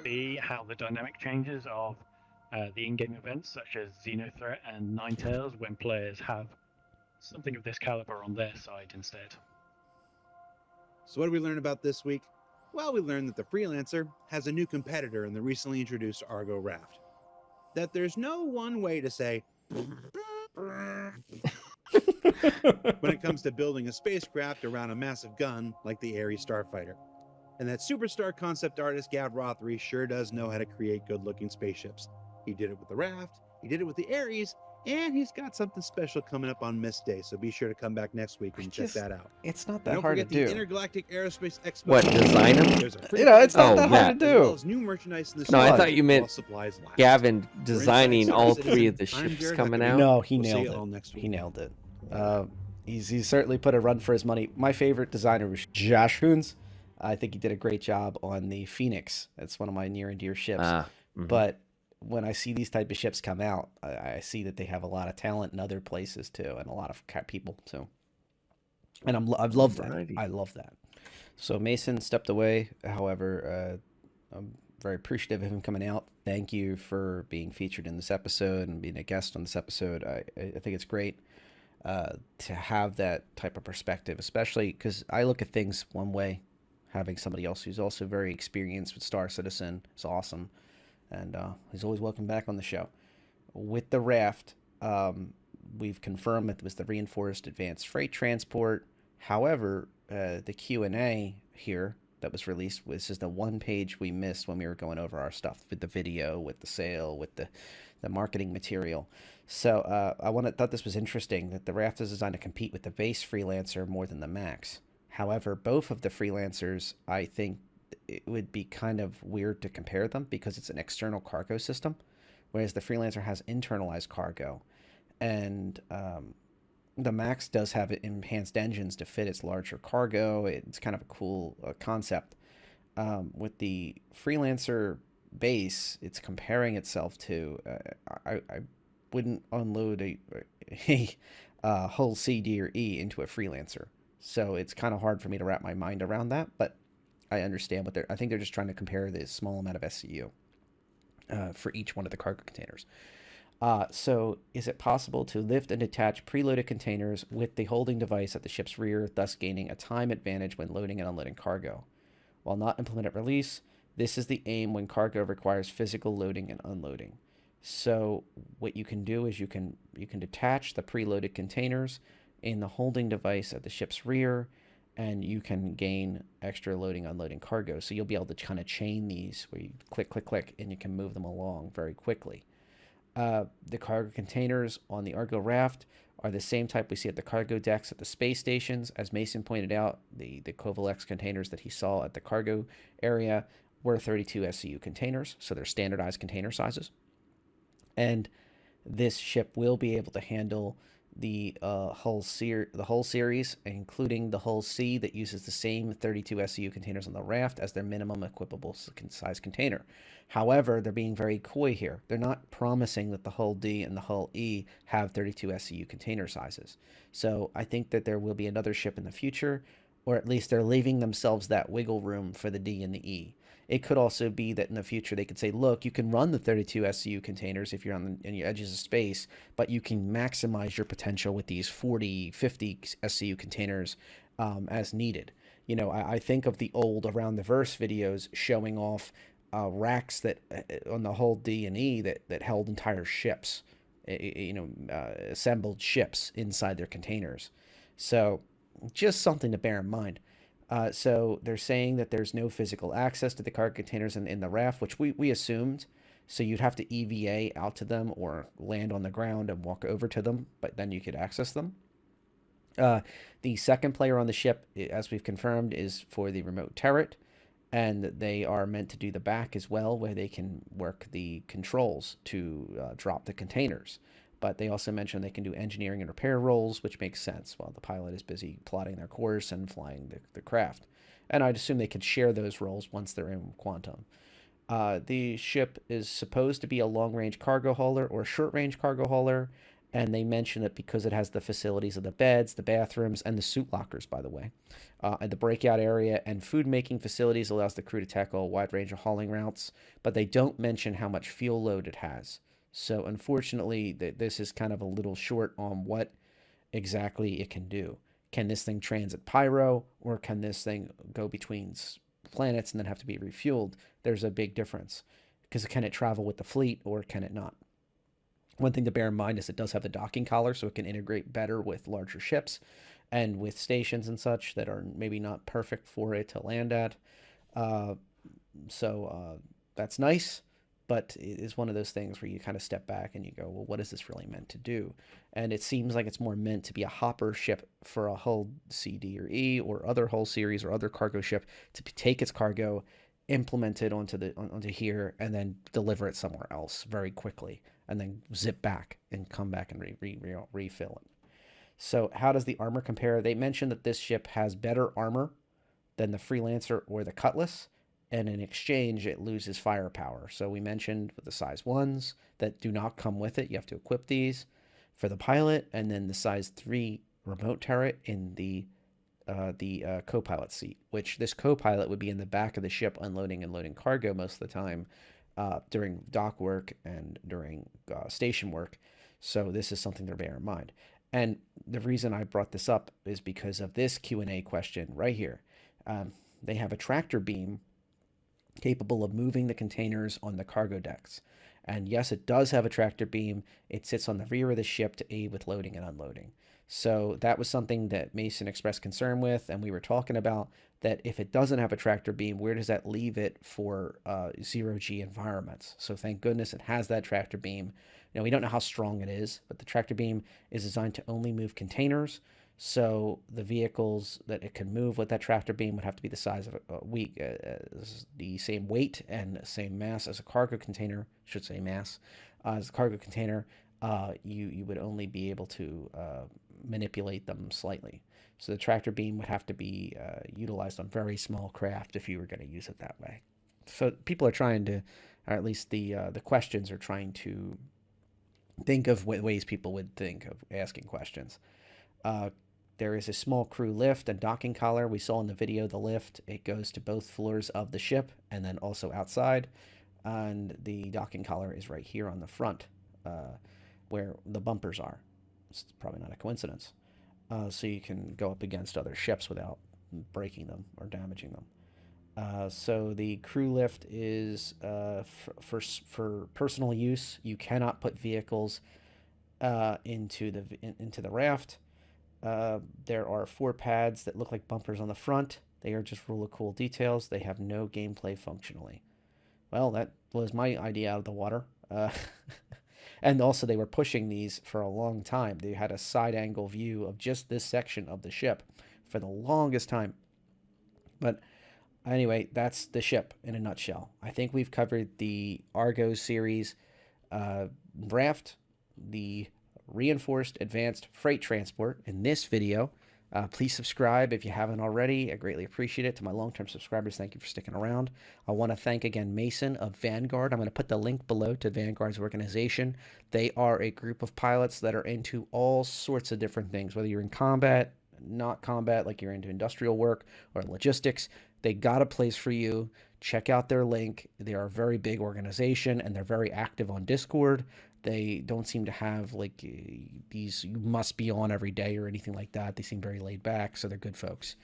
See how the dynamic changes of the in-game events such as Xenothreat and Ninetales when players have something of this caliber on their side instead. So what did we learn about this week? Well, we learned that the Freelancer has a new competitor in the recently introduced Argo RAFT. That there's no one way to say when it comes to building a spacecraft around a massive gun like the Ares Starfighter. And that superstar concept artist Gav Rothery sure does know how to create good-looking spaceships. He did it with the Raft, he did it with the Ares, and he's got something special coming up on Mist Day, so be sure to come back next week and check that out. It's not And that don't hard to forget the do. Intergalactic Aerospace Expo. What, design 'em? There's a free You know, it's not Oh, that Matt. hard to as well do. as new merchandise in the No, I store thought you meant while supplies last. Gavin For designing Inside all Service 3 of the Citizen, I'm ships Jared coming Huckabee. out. No, he We'll see nailed you all it. next week. He nailed it. He's certainly put a run for his money. My favorite designer was Josh Hoons. I think he did a great job on the Phoenix. That's one of my near and dear ships. But when I see these type of ships come out, I see that they have a lot of talent in other places too, and a lot of people too. And I've loved that. Variety. I love that. So Mason stepped away. However, very appreciative of him coming out. Thank you for being featured in this episode and being a guest on this episode. I think it's great to have that type of perspective, especially because I look at things one way. Having somebody else who's also very experienced with Star Citizen is awesome, and he's always welcome back on the show. With the raft, we've confirmed it was the reinforced advanced freight transport. However, the Q&A here that was released, this is the one page we missed when we were going over our stuff with the video, with the sale, with the marketing material. So I thought this was interesting that the raft is designed to compete with the base freelancer more than the max. However, both of the freelancers, I think it would be kind of weird to compare them because it's an external cargo system, whereas the freelancer has internalized cargo. And the Max does have enhanced engines to fit its larger cargo. It's kind of a cool concept. With the freelancer base, it's comparing itself to, I wouldn't unload a whole C, D, or E into a freelancer. So it's kind of hard for me to wrap my mind around that, but I understand what I think they're just trying to compare the small amount of SCU for each one of the cargo containers. So is it possible to lift and detach preloaded containers with the holding device at the ship's rear, thus gaining a time advantage when loading and unloading cargo? While not implemented release, this is the aim when cargo requires physical loading and unloading. So what you can do is you can detach the preloaded containers in the holding device at the ship's rear, and you can gain extra loading, unloading cargo. So you'll be able to kind of chain these where you click, click, click, and you can move them along very quickly. The cargo containers on the Argo raft are the same type we see at the cargo decks at the space stations. As Mason pointed out, the Covalex containers that he saw at the cargo area were 32 SCU containers, so they're standardized container sizes. And this ship will be able to handle the hull series, including the hull C that uses the same 32 SCU containers on the raft as their minimum equipable size container. However, they're being very coy here. They're not promising that the hull D and the hull E have 32 SCU container sizes. So I think that there will be another ship in the future, or at least they're leaving themselves that wiggle room for the D and the E. It could also be that in the future they could say, look, you can run the 32 SCU containers if you're on your edges of space, but you can maximize your potential with these 40, 50 SCU containers as needed. You know, I think of the old Around the Verse videos showing off racks that on the whole D and E that held entire ships, assembled ships inside their containers. So just something to bear in mind. So they're saying that there's no physical access to the cargo containers in the raft, which we assumed. So you'd have to EVA out to them or land on the ground and walk over to them, but then you could access them. The second player on the ship, as we've confirmed, is for the remote turret, and they are meant to do the back as well, where they can work the controls to drop the containers. But they also mentioned they can do engineering and repair roles, which makes sense while the pilot is busy plotting their course and flying the craft. And I'd assume they could share those roles once they're in Quantum. The ship is supposed to be a long-range cargo hauler or short-range cargo hauler, and they mention that because it has the facilities of the beds, the bathrooms, and the suit lockers, by the way, and the breakout area and food-making facilities allows the crew to tackle a wide range of hauling routes, but they don't mention how much fuel load it has. So unfortunately, this is kind of a little short on what exactly it can do. Can this thing transit pyro, or can this thing go between planets and then have to be refueled? There's a big difference, because can it travel with the fleet or can it not? One thing to bear in mind is it does have the docking collar, so it can integrate better with larger ships and with stations and such that are maybe not perfect for it to land at. So that's nice. But it is one of those things where you kind of step back and you go, well, what is this really meant to do? And it seems like it's more meant to be a hopper ship for a hull C, D, or E, or other hull series or other cargo ship to take its cargo, implement it onto here, and then deliver it somewhere else very quickly, and then zip back and come back and refill it. So how does the armor compare? They mentioned that this ship has better armor than the Freelancer or the Cutlass, and in exchange, it loses firepower. So we mentioned with the size 1s that do not come with it. You have to equip these for the pilot, and then the size 3 remote turret in the the co-pilot seat, which this co-pilot would be in the back of the ship unloading and loading cargo most of the time during dock work and during station work. So this is something to bear in mind. And the reason I brought this up is because of this Q&A question right here. They have a tractor beam capable of moving the containers on the cargo decks. And yes, it does have a tractor beam. It sits on the rear of the ship to aid with loading and unloading. So that was something that Mason expressed concern with, and we were talking about that if it doesn't have a tractor beam, where does that leave it for zero-G environments? So thank goodness it has that tractor beam. Now, we don't know how strong it is, but the tractor beam is designed to only move containers. So the vehicles that it can move with that tractor beam would have to be the size of the same weight and same mass as a cargo container. I should say mass as a cargo container. You would only be able to manipulate them slightly. So the tractor beam would have to be utilized on very small craft if you were going to use it that way. So people are trying to, or at least the questions are trying to think of ways people would think of asking questions. There is a small crew lift and docking collar. We saw in the video the lift. It goes to both floors of the ship and then also outside. And the docking collar is right here on the front where the bumpers are. It's probably not a coincidence. So you can go up against other ships without breaking them or damaging them. So the crew lift is for personal use. You cannot put vehicles into the raft. There are 4 pads that look like bumpers on the front. They are just rule of cool details. They have no gameplay functionally. Well, that was my idea out of the water. And also they were pushing these for a long time. They had a side angle view of just this section of the ship for the longest time. But anyway, that's the ship in a nutshell. I think we've covered the Argo series raft, the reinforced advanced freight transport in this video. Please subscribe if you haven't already. I greatly appreciate it. To my long-term subscribers, thank you for sticking around. I want to thank again Mason of Vanguard. I'm going to put the link below to Vanguard's organization. They are a group of pilots that are into all sorts of different things, whether you're in combat, not combat, like you're into industrial work or logistics. They got a place for you. Check out their link. They are a very big organization and they're very active on Discord. They don't seem to have like these you must be on every day or anything like that. They seem very laid back, so they're good folks.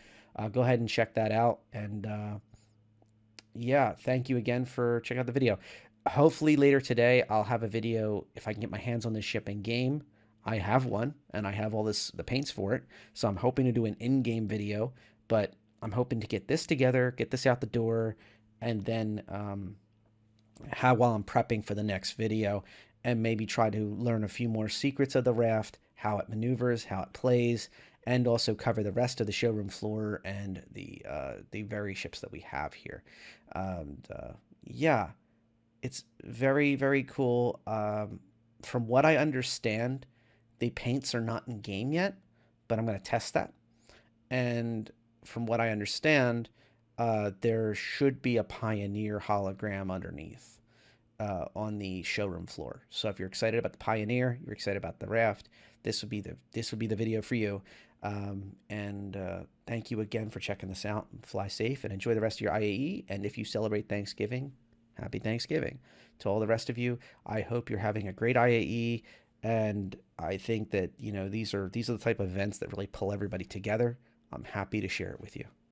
Go ahead and check that out. And yeah, thank you again for checking out the video. Hopefully later today I'll have a video if I can get my hands on this ship in game. I have one and I have all the paints for it. So I'm hoping to do an in-game video, but I'm hoping to get this together, get this out the door, and then while I'm prepping for the next video, and maybe try to learn a few more secrets of the raft, how it maneuvers, how it plays, and also cover the rest of the showroom floor and the very ships that we have here. Yeah, it's very, very cool. From what I understand, the paints are not in game yet, but I'm going to test that. And from what I understand, there should be a Pioneer hologram underneath. On the showroom floor. So if you're excited about the Pioneer, you're excited about the raft, this would be the video for you. Thank you again for checking this out. Fly safe and enjoy the rest of your IAE. And if you celebrate Thanksgiving, happy Thanksgiving. To all the rest of you, I hope you're having a great IAE. And I think that these are the type of events that really pull everybody together. I'm happy to share it with you.